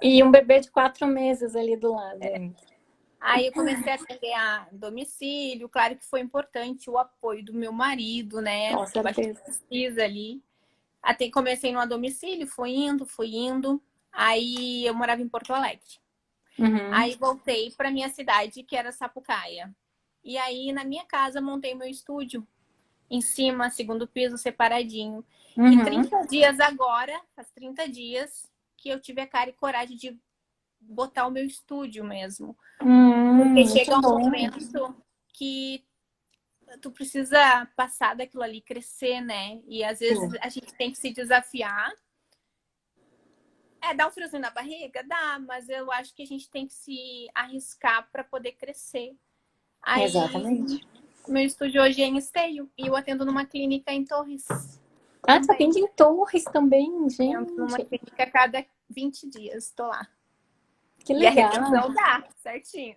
E um bebê de 4 meses ali do lado ainda. Aí eu comecei a atender a domicílio. Claro que foi importante o apoio do meu marido, né? Com Eu acho que certeza. precisa ali. Até comecei no domicílio, fui indo, fui indo. Aí eu morava em Porto Alegre. Uhum. Aí voltei para minha cidade, que era Sapucaia. E aí na minha casa montei meu estúdio. Em cima, segundo piso, separadinho. E Uhum. 30 dias agora, faz 30 dias, que eu tive a cara e coragem de botar o meu estúdio mesmo. Porque chega Muito um bom. momento que tu precisa passar daquilo ali, crescer, né? E às vezes Sim, a gente tem que se desafiar. Dá um friozinho na barriga? Dá, mas eu acho que a gente tem que se arriscar para poder crescer. Aí, exatamente. meu estúdio hoje é em Esteio e eu atendo numa clínica em Torres Ah, tu também. atende em Torres também, Entro numa gente. clínica a cada 20 dias, tô lá. Que E a legal. retenção dá, certinho.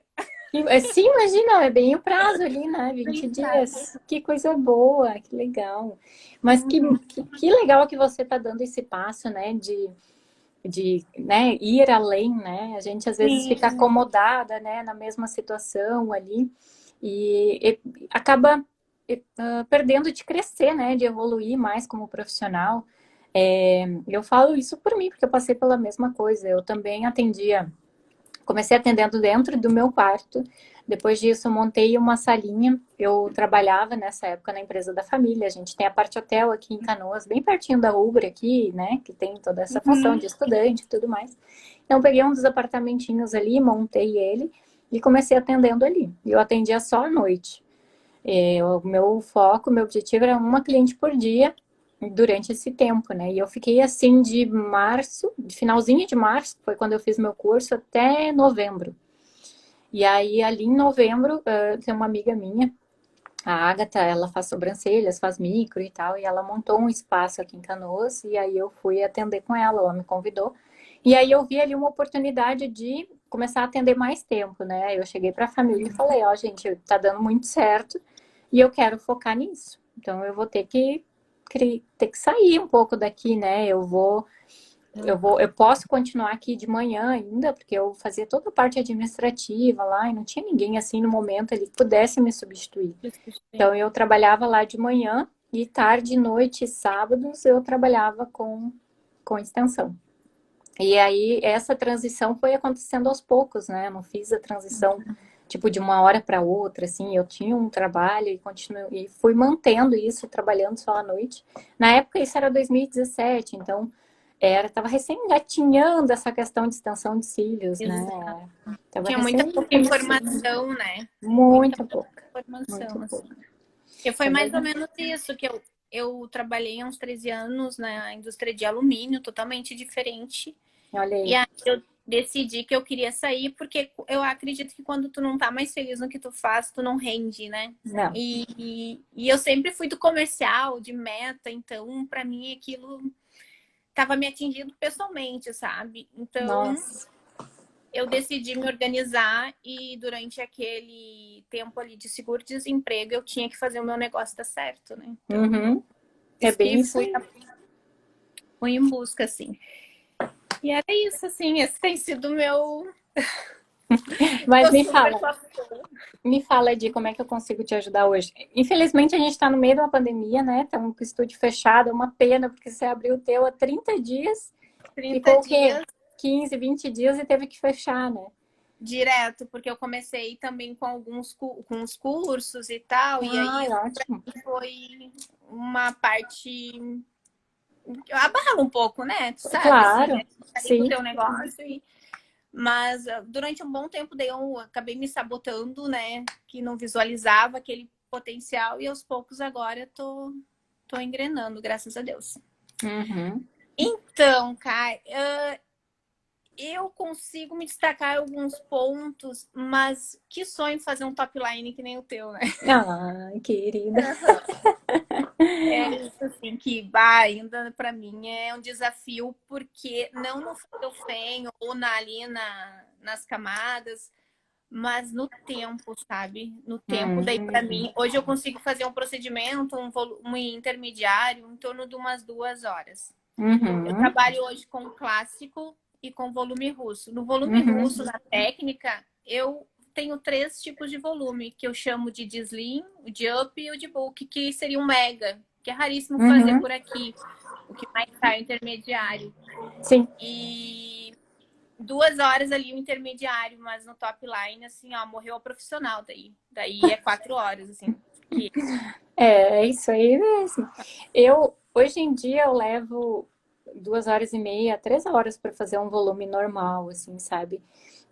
Sim, imagina, é bem o prazo ali, né? 20 Prazo. dias. Que coisa boa, que legal. Mas Uhum. que legal que você está dando esse passo, né? De né, ir além, né? A gente às vezes fica Sim, acomodada, né? Na mesma situação ali e acaba perdendo de crescer, né? De evoluir mais como profissional. Eu falo isso por mim, porque eu passei pela mesma coisa. Eu também atendia. Comecei atendendo dentro do meu quarto. Depois disso, eu montei uma salinha. Eu trabalhava nessa época na empresa da família. A gente tem a parte hotel aqui em Canoas, bem pertinho da Uber aqui, né? Que tem toda essa função uhum. de estudante e tudo mais. Então, eu peguei um dos apartamentinhos ali, montei ele e comecei atendendo ali. Eu atendia só à noite. O meu foco, meu objetivo era uma cliente por dia durante esse tempo, né? E eu fiquei assim de março, de finalzinho de março, foi quando eu fiz meu curso, até novembro. E aí, ali em novembro, tem uma amiga minha, a Agatha, ela faz sobrancelhas, faz micro e tal, e ela montou um espaço aqui em Canoas, e aí eu fui atender com ela, ela me convidou. E aí eu vi ali uma oportunidade de começar a atender mais tempo, né? Eu cheguei para a família e falei, ó, gente, tá dando muito certo e eu quero focar nisso. Então eu vou ter que sair um pouco daqui, né? Eu posso continuar aqui de manhã ainda, porque eu fazia toda a parte administrativa lá e não tinha ninguém assim no momento ali que pudesse me substituir. Então eu trabalhava lá de manhã e tarde, noite e sábados eu trabalhava com extensão. E aí essa transição foi acontecendo aos poucos, né? Eu não fiz a transição tipo de uma hora para outra, assim. Eu tinha um trabalho e continuei e fui mantendo isso, trabalhando só à noite. Na época isso era 2017, então tava recém engatinhando essa questão de extensão de cílios, né? Exato. Tava Tinha muita recém pouca começando, informação, né? Muita muito pouca pouca, muito informação, assim. pouca. Porque foi É mais ou verdade. menos isso que eu trabalhei há uns 13 anos na indústria de alumínio, totalmente diferente. Olha E aí. aí eu decidi que eu queria sair, porque eu acredito que quando tu não tá mais feliz no que tu faz, tu não rende, né? Não, E eu sempre fui do comercial, de meta, então para mim aquilo tava me atingindo pessoalmente, sabe? Então nossa. eu decidi me organizar e durante aquele tempo ali de seguro-desemprego eu tinha que fazer o meu negócio dar certo, né? Então, Uhum. É isso bem que isso fui, aí. fui em busca, assim. E era isso, assim, esse tem sido o meu... Mas Tô super me fala de como é que eu consigo te ajudar hoje. Infelizmente, a gente está no meio de uma pandemia, né? Estamos com o estúdio fechado, é uma pena, porque você abriu o teu há 30 dias, 30 ficou o quê? dias 15, 20 dias e teve que fechar, né? direto, porque eu comecei também com com os cursos e tal, e Ai, aí ótimo. foi uma parte abala um pouco, né? Tu sabe, assim, Claro, tá ali com o sim. teu negócio mas durante um bom tempo daí eu acabei me sabotando, né? Que não visualizava aquele potencial e aos poucos agora tô engrenando, graças a Deus. Uhum. Então, Kai, eu consigo me destacar em alguns pontos, mas que sonho fazer um top line que nem o teu, né? Ah, querida. É isso, assim, que vai, ainda para mim é um desafio, porque não no feltro ou nas camadas, mas no tempo, sabe? No tempo, daí para mim, hoje eu consigo fazer um procedimento, um intermediário, em torno de umas 2 horas. Eu Uhum, trabalho hoje com clássico e com volume russo. No volume uhum, russo, na técnica, eu tenho 3 tipos de volume, que eu chamo de slim, o de up e o de bulk, que seria um mega, que é raríssimo fazer uhum. por aqui. O que mais sai é o intermediário. Sim. E 2 horas ali o intermediário, mas no top line, assim, ó, morreu o profissional daí. Daí é 4 horas, assim. Que... É isso aí mesmo. Hoje em dia, eu levo 2 horas e meia, 3 horas para fazer um volume normal, assim, sabe?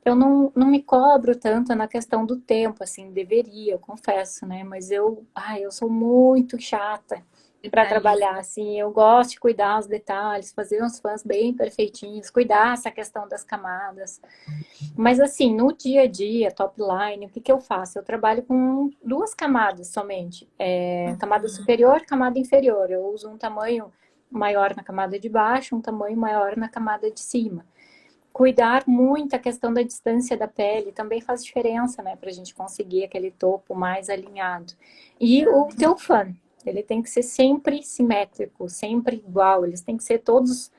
Eu não me cobro tanto na questão do tempo, assim, deveria, eu confesso, né? Mas eu sou muito chata para trabalhar, Detalhista. assim, eu gosto de cuidar os detalhes, fazer uns fãs bem perfeitinhos, cuidar essa questão das camadas. Mas assim, no dia a dia, top line, o que que eu faço? Eu trabalho com 2 camadas somente, camada superior, camada inferior. Eu uso um tamanho maior na camada de baixo, um tamanho maior na camada de cima. Cuidar muito a questão da distância da pele também faz diferença, né, para a gente conseguir aquele topo mais alinhado. E o teu fã, ele tem que ser sempre simétrico, sempre igual, eles têm que ser todos,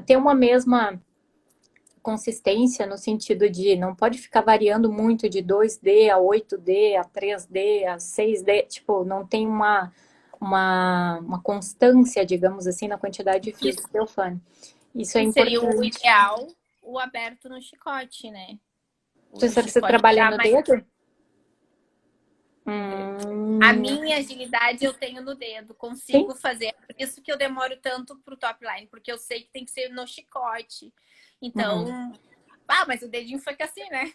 ter uma mesma consistência no sentido de não pode ficar variando muito de 2D a 8D, a 3D, a 6D, tipo, não tem uma constância, digamos assim, na quantidade de fios Isso do teu fã. Isso é seria o importante. ideal, o aberto no chicote, né? O do Você chicote trabalha dá no mais. dedo? A Hum, minha agilidade eu tenho no dedo, sim. consigo fazer. Por isso que eu demoro tanto pro top line, porque eu sei que tem que ser no chicote. Uhum. Então, mas o dedinho fica assim, né?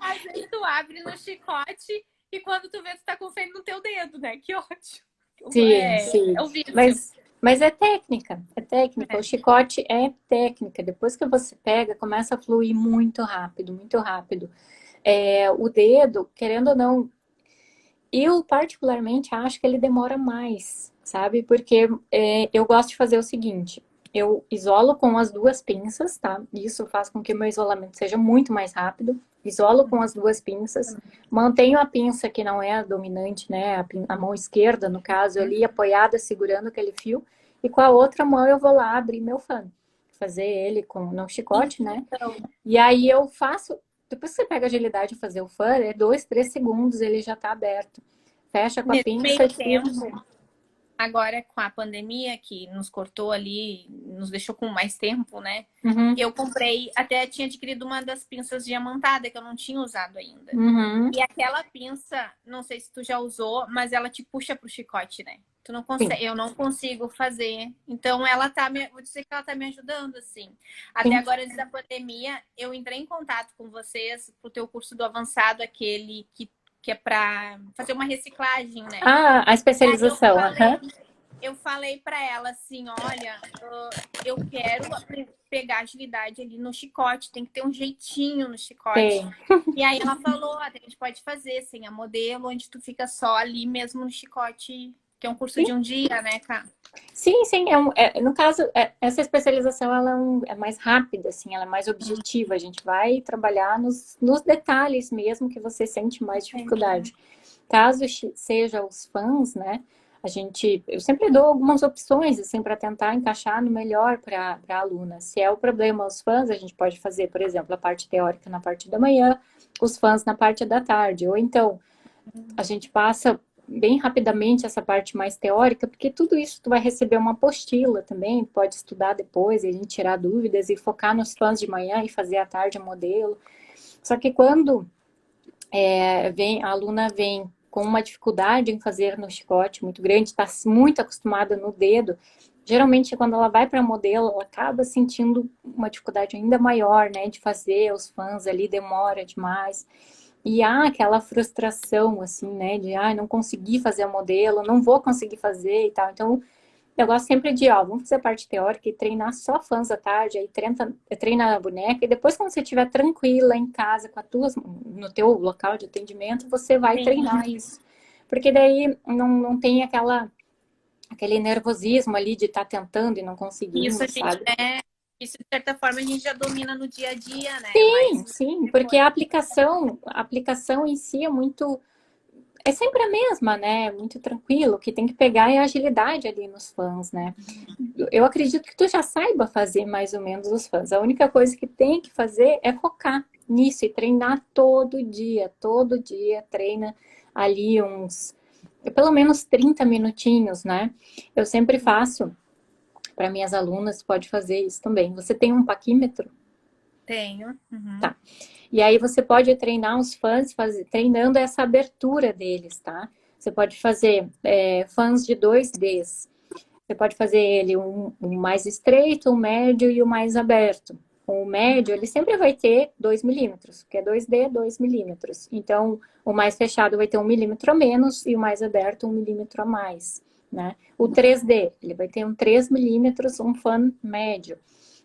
Às vezes tu abre no chicote e quando tu vê, tu tá confiando no teu dedo, né? Que ótimo. Sim, É sim. o vício. Mas é técnica, é técnica. O É. chicote é técnica. Depois que você pega, começa a fluir muito rápido, muito rápido. O dedo, querendo ou não, eu particularmente acho que ele demora mais, sabe? Porque eu gosto de fazer o seguinte: eu isolo com as 2 pinças, tá? Isso faz com que o meu isolamento seja muito mais rápido. Isolo com as 2 pinças, mantenho a pinça que não é a dominante, né? A mão esquerda, no caso, ali apoiada, segurando aquele fio, e com a outra mão eu vou lá abrir meu fã, fazer ele com no chicote, né? Então, E aí eu faço. Depois que você pega a agilidade de fazer o fã, 2, 3 segundos ele já tá aberto. Fecha com a nesse pinça meio e tira. tempo, agora com a pandemia que nos cortou ali, nos deixou com mais tempo, né? Uhum, Eu comprei, até tinha adquirido uma das pinças diamantada que eu não tinha usado ainda. uhum, E aquela pinça, não sei se tu já usou, mas ela te puxa pro chicote, né? Tu não sim, consegue, eu não consigo fazer. Então ela tá vou dizer que ela tá me ajudando assim. Até sim. agora antes da pandemia, eu entrei em contato com vocês pro teu curso do avançado, aquele que é para fazer uma reciclagem, né? Ah, a E aí especialização, aham. eu falei para ela assim, olha, eu quero pegar agilidade ali no chicote, tem que ter um jeitinho no chicote. Tem. E aí ela falou, a gente pode fazer sem a modelo, onde tu fica só ali mesmo no chicote, que é um curso Sim, de um dia, né, Cá? sim, sim. No caso, essa especialização ela é mais rápida, assim, ela é mais objetiva. A gente vai trabalhar nos detalhes mesmo que você sente mais dificuldade. Caso seja os fãs, né? Eu sempre dou algumas opções, assim, para tentar encaixar no melhor para a aluna. Se é o problema os fãs, a gente pode fazer, por exemplo, a parte teórica na parte da manhã, os fãs na parte da tarde. Ou então, a gente passa bem rapidamente essa parte mais teórica, porque tudo isso tu vai receber uma apostila também, pode estudar depois e a gente tirar dúvidas e focar nos fãs de manhã e fazer à tarde o modelo. Só que quando a aluna vem com uma dificuldade em fazer no chicote muito grande, está muito acostumada no dedo, geralmente quando ela vai para modelo, ela acaba sentindo uma dificuldade ainda maior, né, de fazer, os fãs ali demora demais. E há aquela frustração, assim, né, de, não consegui fazer a modelo, não vou conseguir fazer e tal. Então, Eu gosto sempre de, ó, vamos fazer a parte teórica e treinar só fãs à tarde, aí treina a boneca, e depois quando você estiver tranquila em casa, com no teu local de atendimento, você vai Sim. treinar isso. Porque daí não tem aquele nervosismo ali de estar tentando e não Isso conseguindo, a gente, sabe? isso de certa forma a gente já domina no dia a dia, né? Sim, Mas sim, porque a aplicação em si é sempre a mesma, né? Muito tranquilo. O que tem que pegar é a agilidade ali nos fãs, né? Eu acredito que tu já saiba fazer mais ou menos os fãs. A única coisa que tem que fazer é focar nisso e treinar todo dia treina ali pelo menos 30 minutinhos, né? Eu sempre faço para minhas alunas, pode fazer isso também. Você tem um paquímetro? tenho. Uhum. Tá. E aí você pode treinar os fãs treinando essa abertura deles, tá? Você pode fazer fãs de 2Ds. Você pode fazer ele um mais estreito, um médio e o mais aberto. O médio, ele sempre vai ter 2 milímetros, que é 2D, 2 milímetros. Então, o mais fechado vai ter 1 milímetro a menos e o mais aberto 1 milímetro a mais, né? O 3D, ele vai ter um 3 milímetros, um fã médio.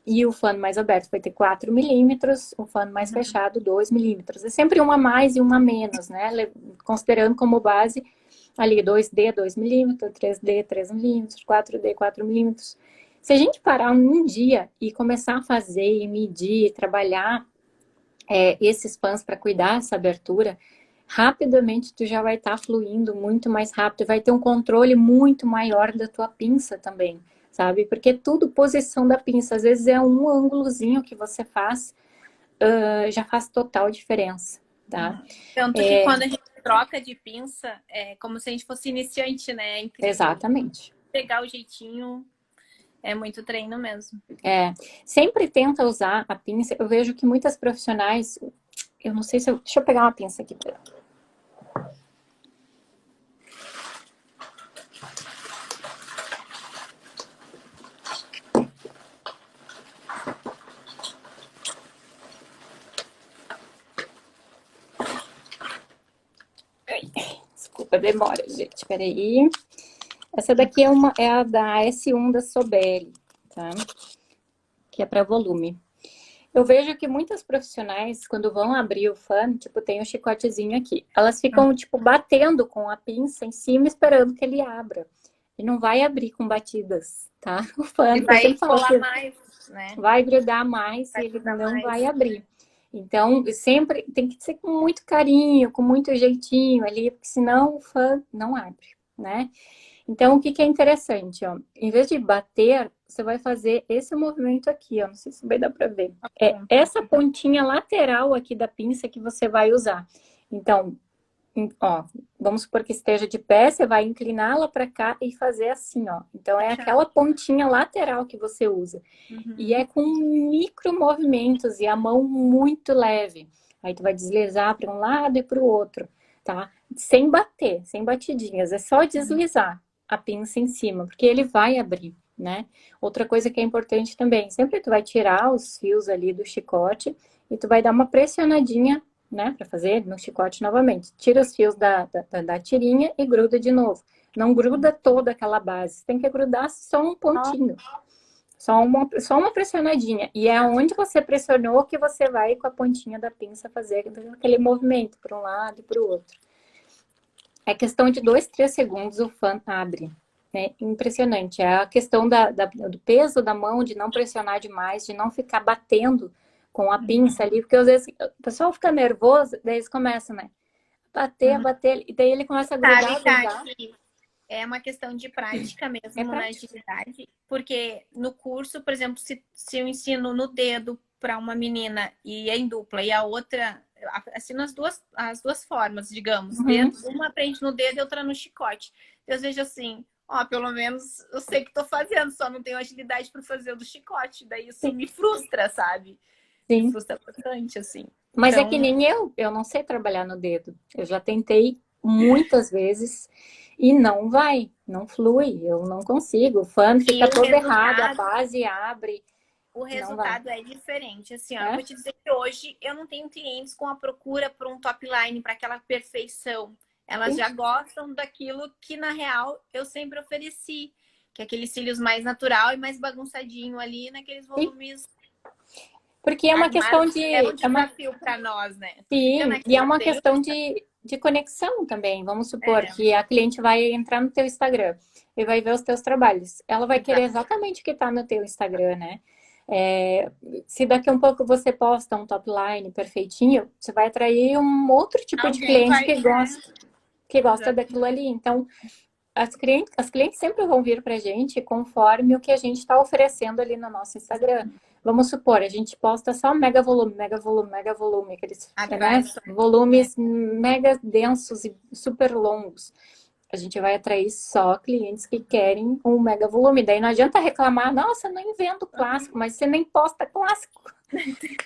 E o fã mais aberto vai ter 4 milímetros, o fã mais fechado 2 milímetros. É sempre um a mais e um a menos, né? Considerando como base ali 2D 2 milímetros, 3D 3 milímetros, 4D 4 milímetros. Se a gente parar um dia e começar a fazer e medir, trabalhar esses fãs para cuidar dessa abertura, rapidamente tu já vai estar fluindo muito mais rápido, vai ter um controle muito maior da tua pinça também, sabe? Porque é tudo posição da pinça, às vezes é um ângulozinho que você faz, já faz total diferença, tá? Tanto que quando a gente troca de pinça, é como se a gente fosse iniciante, né? É incrível. Exatamente. Pegar o jeitinho, é muito treino mesmo. Sempre tenta usar a pinça. Eu vejo que muitas profissionais, eu não sei se deixa eu pegar uma pinça aqui. Desculpa a demora, gente. Peraí. Essa daqui é a da S1 da Sobel, tá? Que é para volume. Eu vejo que muitas profissionais, quando vão abrir o fã, tipo, tem um chicotezinho aqui. Elas ficam, tipo, batendo com a pinça em cima, esperando que ele abra. E não vai abrir com batidas, tá? O fã, E eu vai sempre falo colar que mais, né? vai grudar mais Vai e ele grudar não mais. vai abrir. Então, sempre tem que ser com muito carinho, com muito jeitinho ali, porque senão o fã não abre, né? Então, o que é interessante, ó? Em vez de bater, você vai fazer esse movimento aqui, ó. Não sei se vai dar para ver. É essa pontinha lateral aqui da pinça que você vai usar. Então, ó, vamos supor que esteja de pé, você vai incliná-la para cá e fazer assim, ó. Então, é aquela pontinha lateral que você usa. E é com micro movimentos e a mão muito leve. Aí tu vai deslizar para um lado e para o outro, tá? Sem bater, sem batidinhas. É só deslizar a pinça em cima, porque ele vai abrir, né? Outra coisa que é importante também, sempre tu vai tirar os fios ali do chicote e tu vai dar uma pressionadinha, né? Para fazer no chicote novamente. Tira os fios da tirinha e gruda de novo. Não gruda toda aquela base, tem que grudar só um pontinho. Só uma pressionadinha. E é onde você pressionou que você vai com a pontinha da pinça fazer aquele movimento para um lado e para o outro. É questão de 2, 3 segundos o fã abre. Né? Impressionante. É a questão do peso da mão, de não pressionar demais, de não ficar batendo com a pinça ali, porque às vezes o pessoal fica nervoso, daí eles começam, né? Bater, e daí ele começa a grudar. Sabe, é uma questão de prática mesmo na agilidade, porque no curso, por exemplo, se eu ensino no dedo para uma menina e é em dupla, e a outra, assim, as duas formas, digamos, uma aprende no dedo e outra no chicote. Eu vejo assim, ó, pelo menos eu sei que estou fazendo, só não tenho agilidade para fazer o do chicote, daí isso me frustra, sabe? Sim. Me frustra bastante, assim. Mas então... é que nem eu não sei trabalhar no dedo. Eu já tentei muitas vezes e não flui, eu não consigo. O fã fica todo errado, a base abre. O resultado é diferente. Assim, ó, eu vou te dizer que hoje eu não tenho clientes com a procura por um top line, para aquela perfeição. Elas já gostam daquilo que, na real, eu sempre ofereci. Que é aqueles cílios mais natural e mais bagunçadinho ali, naqueles volumes Porque é uma questão armados. de... É um desafio para nós, né? Tu fica Sim, e é naquela, uma tem questão de conexão também. Vamos supor é, que a cliente vai entrar no teu Instagram e vai ver os teus trabalhos. Ela vai querer exato. exatamente o que está no teu Instagram, né? É, se daqui a um pouco você posta um top line perfeitinho, você vai atrair um outro tipo de Alguém cliente vai. que gosta Exato. daquilo ali. Então, as clientes sempre vão vir para a gente conforme o que a gente está oferecendo ali no nosso Instagram. Vamos supor, a gente posta só mega volume, mega volume, mega volume, aqueles, né, Atrás. volumes mega densos e super longos. A gente vai atrair só clientes que querem um mega volume. Daí não adianta reclamar, nossa, não invento clássico, mas você nem posta clássico.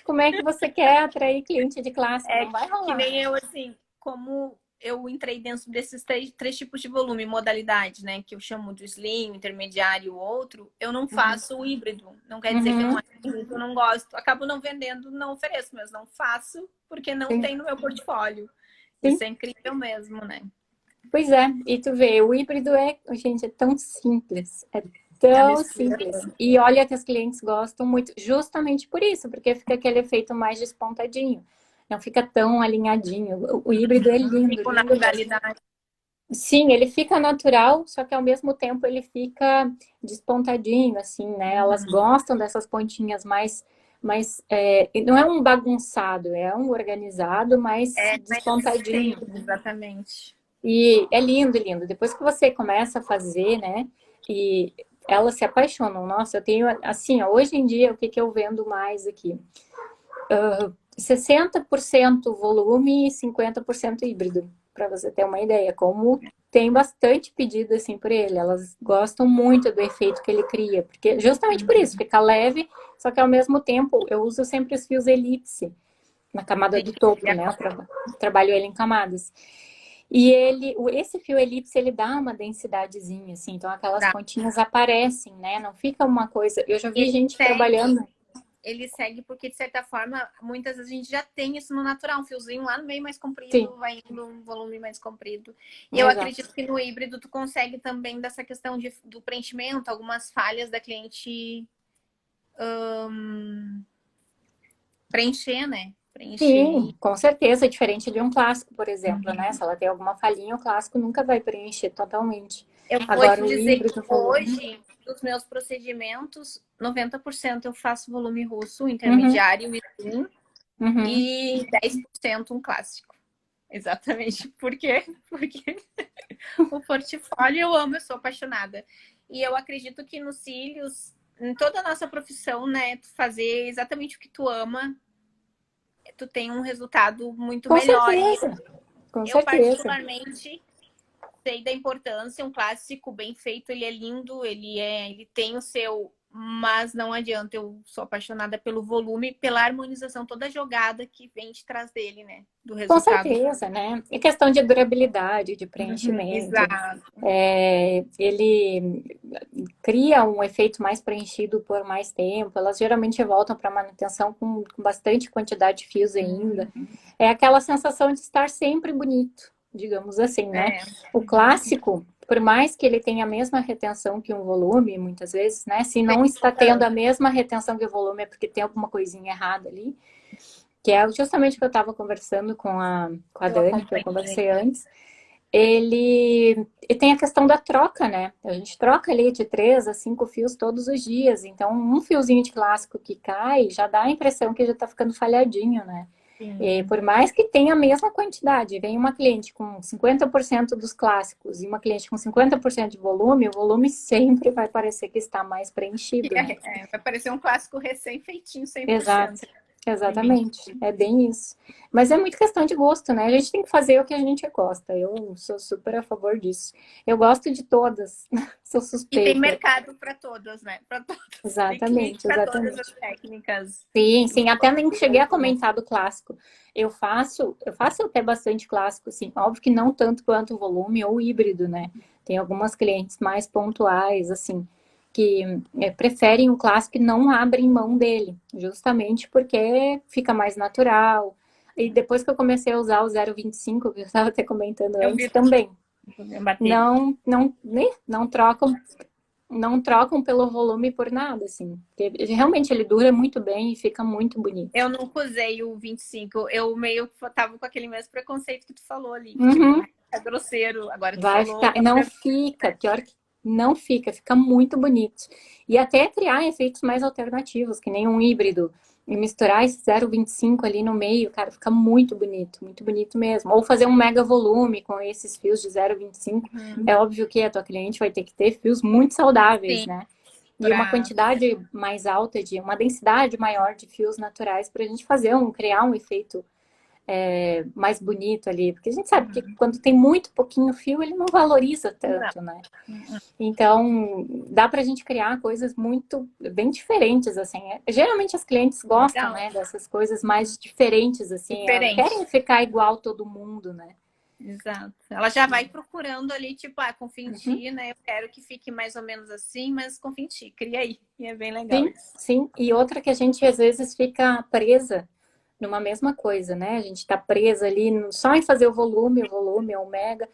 Como é que você quer atrair cliente de clássico? É Não vai que rolar. nem eu, assim, como eu entrei dentro desses três tipos de volume, modalidade, né? Que eu chamo de slim, intermediário e o outro, eu não faço o híbrido. Não quer dizer que eu Uhum, não acho, eu não gosto. Acabo não vendendo, não ofereço, mas não faço porque não sim, tem no meu portfólio. sim. Isso é incrível mesmo, né? Pois é, e tu vê, o híbrido gente, é tão simples, é É a tão mistura. simples. E olha que os clientes gostam muito, justamente por isso, porque fica aquele efeito mais despontadinho, não fica tão alinhadinho. O híbrido é lindo, Com lindo mesmo. naturalidade. Sim, ele fica natural, só que ao mesmo tempo ele fica despontadinho, assim, né? Elas gostam dessas pontinhas não é um bagunçado, é um organizado, mas É mais despontadinho. feio, exatamente. E é lindo, lindo. Depois que você começa a fazer, né? E elas se apaixonam. Nossa, eu tenho, assim, ó, hoje em dia, o que que eu vendo mais aqui? 60% volume e 50% híbrido, para você ter uma ideia. Como tem bastante pedido, assim, por ele. Elas gostam muito do efeito que ele cria. Porque, justamente por isso, fica leve, só que ao mesmo tempo, eu uso sempre os fios elipse na camada Sim, do topo, né? Trabalho ele em camadas. E esse fio elipse, ele dá uma densidadezinha, assim, então aquelas dá. pontinhas aparecem, né? Não fica uma coisa. Eu já vi Ele gente segue, trabalhando. ele segue porque, de certa forma, muitas vezes a gente já tem isso no natural, um fiozinho lá no meio mais Sim, comprido, vai indo um volume mais comprido. E eu exato. acredito que no híbrido tu consegue também dessa questão do preenchimento, algumas falhas da cliente preencher, né? Preencher. Sim, com certeza, é diferente de um clássico, por exemplo, né? Se ela tem alguma falhinha, o clássico nunca vai preencher totalmente. Eu vou te Agora, o dizer que híbrido, volume. hoje, dos meus procedimentos, 90% eu faço volume russo, Uhum, intermediário e slim, uhum. e 10% um clássico. Exatamente. Por quê? Porque o portfólio eu amo, eu sou apaixonada. E eu acredito que nos cílios, em toda a nossa profissão, né, tu fazer exatamente o que tu ama, tu tem um resultado muito Com melhor. E certeza, com eu certeza. particularmente sei da importância, um clássico bem feito, ele é lindo, ele tem o seu, mas não adianta, eu sou apaixonada pelo volume, pela harmonização, toda a jogada que vem de trás dele, né, do Com resultado. certeza, né? E questão de durabilidade, de preenchimento. Exato. Ele cria um efeito mais preenchido por mais tempo. Elas geralmente voltam para manutenção com bastante quantidade de fios ainda. É aquela sensação de estar sempre bonito, digamos assim, né? É. O clássico, por mais que ele tenha a mesma retenção que um volume, muitas vezes, né? Se não está tendo a mesma retenção que o volume, é porque tem alguma coisinha errada ali. Que é justamente o que eu estava conversando com a Eu Dani, que eu acompanhei. conversei antes. E tem a questão da troca, né? A gente troca ali de 3 a 5 fios todos os dias. Então, um fiozinho de clássico que cai já dá a impressão que já tá ficando falhadinho, né? E Sim. por mais que tenha a mesma quantidade, vem uma cliente com 50% dos clássicos e uma cliente com 50% de volume, o volume sempre vai parecer que está mais preenchido, né? Vai parecer um clássico recém-feitinho, 100%. Exato, exatamente. É bem isso. Mas é muito questão de gosto, né? A gente tem que fazer o que a gente gosta. Eu sou super a favor disso. Eu gosto de todas. Sou E tem suspeita. mercado para todas, né? Para todas. Tem cliente Exatamente, para todas as exatamente. técnicas. Sim, sim, até nem cheguei a comentar do clássico. Eu faço até bastante clássico, sim. Óbvio que não tanto quanto o volume ou híbrido, né? Tem algumas clientes mais pontuais, assim, que preferem o clássico e não abrem mão dele, justamente porque fica mais natural. E depois que eu comecei a usar o 0,25, que eu estava até comentando Eu antes, vi também. bater. Não trocam. não trocam pelo volume por nada, assim. Porque realmente ele dura muito bem e fica muito bonito. Eu nunca usei o 25. Eu meio tava com aquele mesmo preconceito que tu falou ali. Que, Uhum. tipo, é grosseiro. Agora tu Vai falou. ficar, não fica, pior que não fica, fica muito bonito. E até criar efeitos mais alternativos, que nem um híbrido. E misturar esse 0,25 ali no meio, cara, fica muito bonito mesmo. Ou fazer um mega volume com esses fios de 0,25. É óbvio que a tua cliente vai ter que ter fios muito saudáveis, Sim, né? E uma quantidade mais alta, uma densidade maior de fios naturais para a gente criar um efeito mais bonito ali. Porque a gente sabe que quando tem muito pouquinho fio, ele não valoriza tanto, né? Então, dá pra gente criar coisas bem diferentes, assim. Geralmente as clientes gostam, né, dessas coisas mais diferentes, assim. Elas querem ficar igual todo mundo, né? Exato. Ela já vai procurando ali, tipo, confia em ti, né? Eu quero que fique mais ou menos assim, mas confia em ti, cria aí. E é bem legal isso. Sim. E outra que a gente às vezes fica presa numa mesma coisa, né? A gente tá presa ali só em fazer o volume é o mega.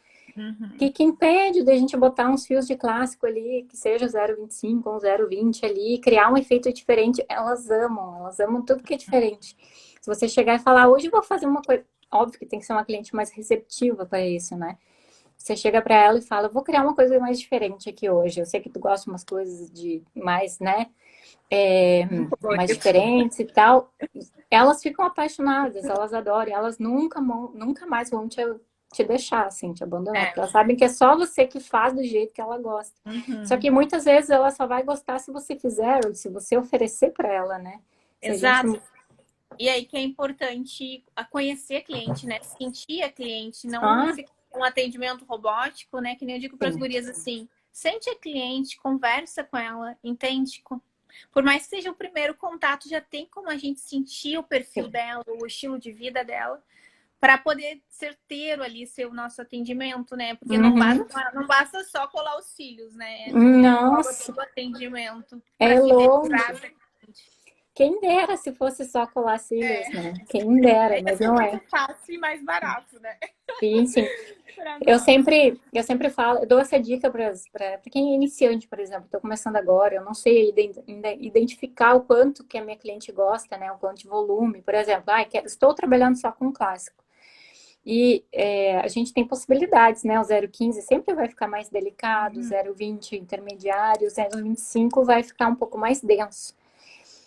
Que impede da gente botar uns fios de clássico ali, que seja 0,25 ou 0,20 ali, criar um efeito diferente. Elas amam tudo que é diferente. Se você chegar e falar, hoje eu vou fazer uma coisa, óbvio que tem que ser uma cliente mais receptiva para isso, né? Você chega para ela e fala, vou criar uma coisa mais diferente aqui hoje. Eu sei que tu gosta de umas coisas de mais, né? Mais diferentes e tal. Elas ficam apaixonadas, elas adoram, elas nunca mais vão te deixar, assim, te abandonar. Porque elas sabem que é só você que faz do jeito que ela gosta. Só que muitas vezes ela só vai gostar se você fizer, ou se você oferecer para ela, né? Exato. E aí que é importante conhecer a cliente, né? Sentir a cliente, não ficar com um atendimento robótico, né? Que nem eu digo para as gurias assim, sente a cliente, conversa com ela, entende? Por mais que seja o primeiro contato, já tem como a gente sentir o perfil dela, o estilo de vida dela, para poder certeiro ali ser o nosso atendimento, né? Porque não basta só colar os cílios, né? Nossa! O atendimento. É longe. Quem dera se fosse só colar cílios, né? Quem dera, mas não é. Fácil e mais barato, né? Sim. Eu sempre falo, eu dou essa dica para quem é iniciante, por exemplo, estou começando agora, eu não sei ainda identificar o quanto que a minha cliente gosta, né? O quanto de volume, por exemplo, estou trabalhando só com clássico. E a gente tem possibilidades, né? O 0,15 sempre vai ficar mais delicado, o 0,20 intermediário, o 0,25 vai ficar um pouco mais denso.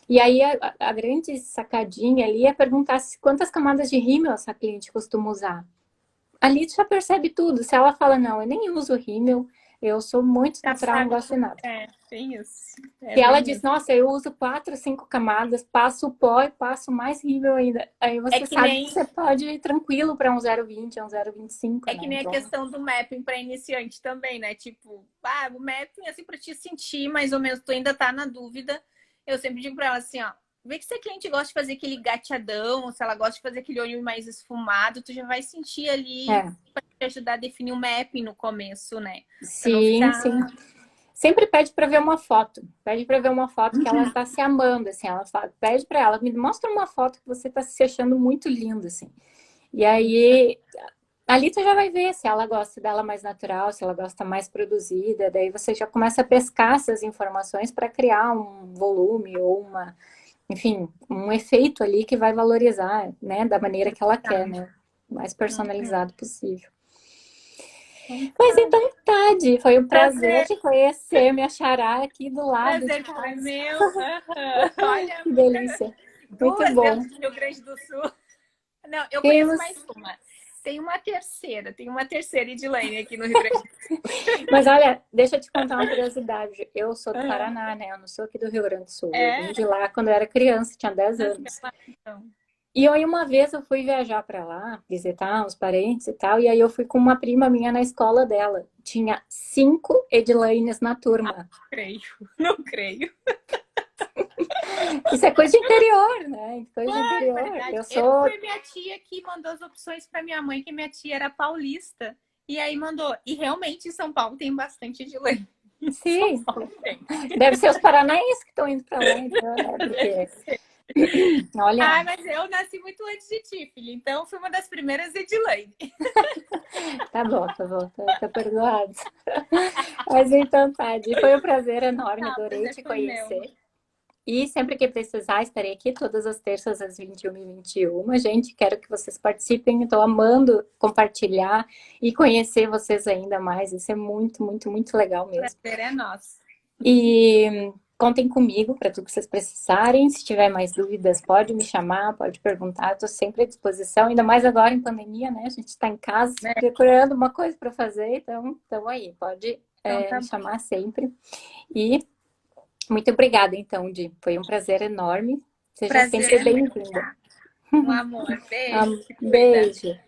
E aí a grande sacadinha ali é perguntar quantas camadas de rímel essa cliente costuma usar. Ali tu já percebe tudo. Se ela fala, não, eu nem uso rímel, eu sou muito natural, não gosto de nada. Tem isso. Se ela diz, nossa, eu uso 4, 5 camadas, passo pó e passo mais rímel ainda. Aí você sabe que você pode ir tranquilo para um 0,20, um 0,25. É que nem a questão do mapping para iniciante também, né? Tipo, o mapping, assim, para te sentir mais ou menos, tu ainda tá na dúvida. Eu sempre digo para ela assim, ó, vê que se a cliente gosta de fazer aquele gateadão, ou se ela gosta de fazer aquele olho mais esfumado, tu já vai sentir ali para te ajudar a definir o mapping no começo, né? Sim. Sempre pede para ver uma foto. Pede para ver uma foto que ela está se amando, assim. Pede para ela, me mostra uma foto que você está se achando muito linda, assim. E aí, ali tu já vai ver se ela gosta dela mais natural, se ela gosta mais produzida. Daí você já começa a pescar essas informações para criar um volume ou enfim, um efeito ali que vai valorizar, né, da maneira que ela quer, né, mais personalizado possível. Mas então, Tade, foi um prazer te conhecer, me achará aqui do lado. Prazer foi meu. Olha, que delícia. Muito bom. Do Rio Grande do Sul. Não, eu conheço mais uma. Tem uma terceira Edilene aqui no Rio Grande do Sul. Mas olha, deixa eu te contar uma curiosidade. Eu sou do Paraná, né? Eu não sou aqui do Rio Grande do Sul. Eu vim de lá quando eu era criança, tinha 10 anos. E aí uma vez eu fui viajar para lá, visitar uns parentes e tal, e aí eu fui com uma prima minha na escola dela. Tinha 5 Edilanes na turma. Não creio. Isso é coisa de interior, né? Coisa de interior. Foi minha tia que mandou as opções para minha mãe, que minha tia era paulista. E aí mandou. E realmente em São Paulo tem bastante Edilane. Sim. Deve ser os paranaenses que estão indo para lá, então, né? Porque Olha, Mas eu nasci muito antes de ti, filha. Então, fui uma das primeiras Edilaine. tá bom, tá perdoado. Mas então tá, Di, foi um prazer enorme, Tá, o adorei prazer te foi meu. conhecer. E sempre que precisar, estarei aqui todas as terças às 21h21. Gente, quero que vocês participem. Estou amando compartilhar e conhecer vocês ainda mais. Isso é muito, muito, muito legal O mesmo. prazer é nosso. E contem comigo para tudo que vocês precisarem. Se tiver mais dúvidas, pode me chamar, pode perguntar. Estou sempre à disposição, ainda mais agora em pandemia, né? A gente está em casa procurando uma coisa para fazer, então estamos aí. Pode me chamar sempre. E muito obrigada, então, Di. Foi um prazer enorme. Seja Prazer sempre é meu. bem-vinda. Um amor. Beijo. Se cuida. Beijo.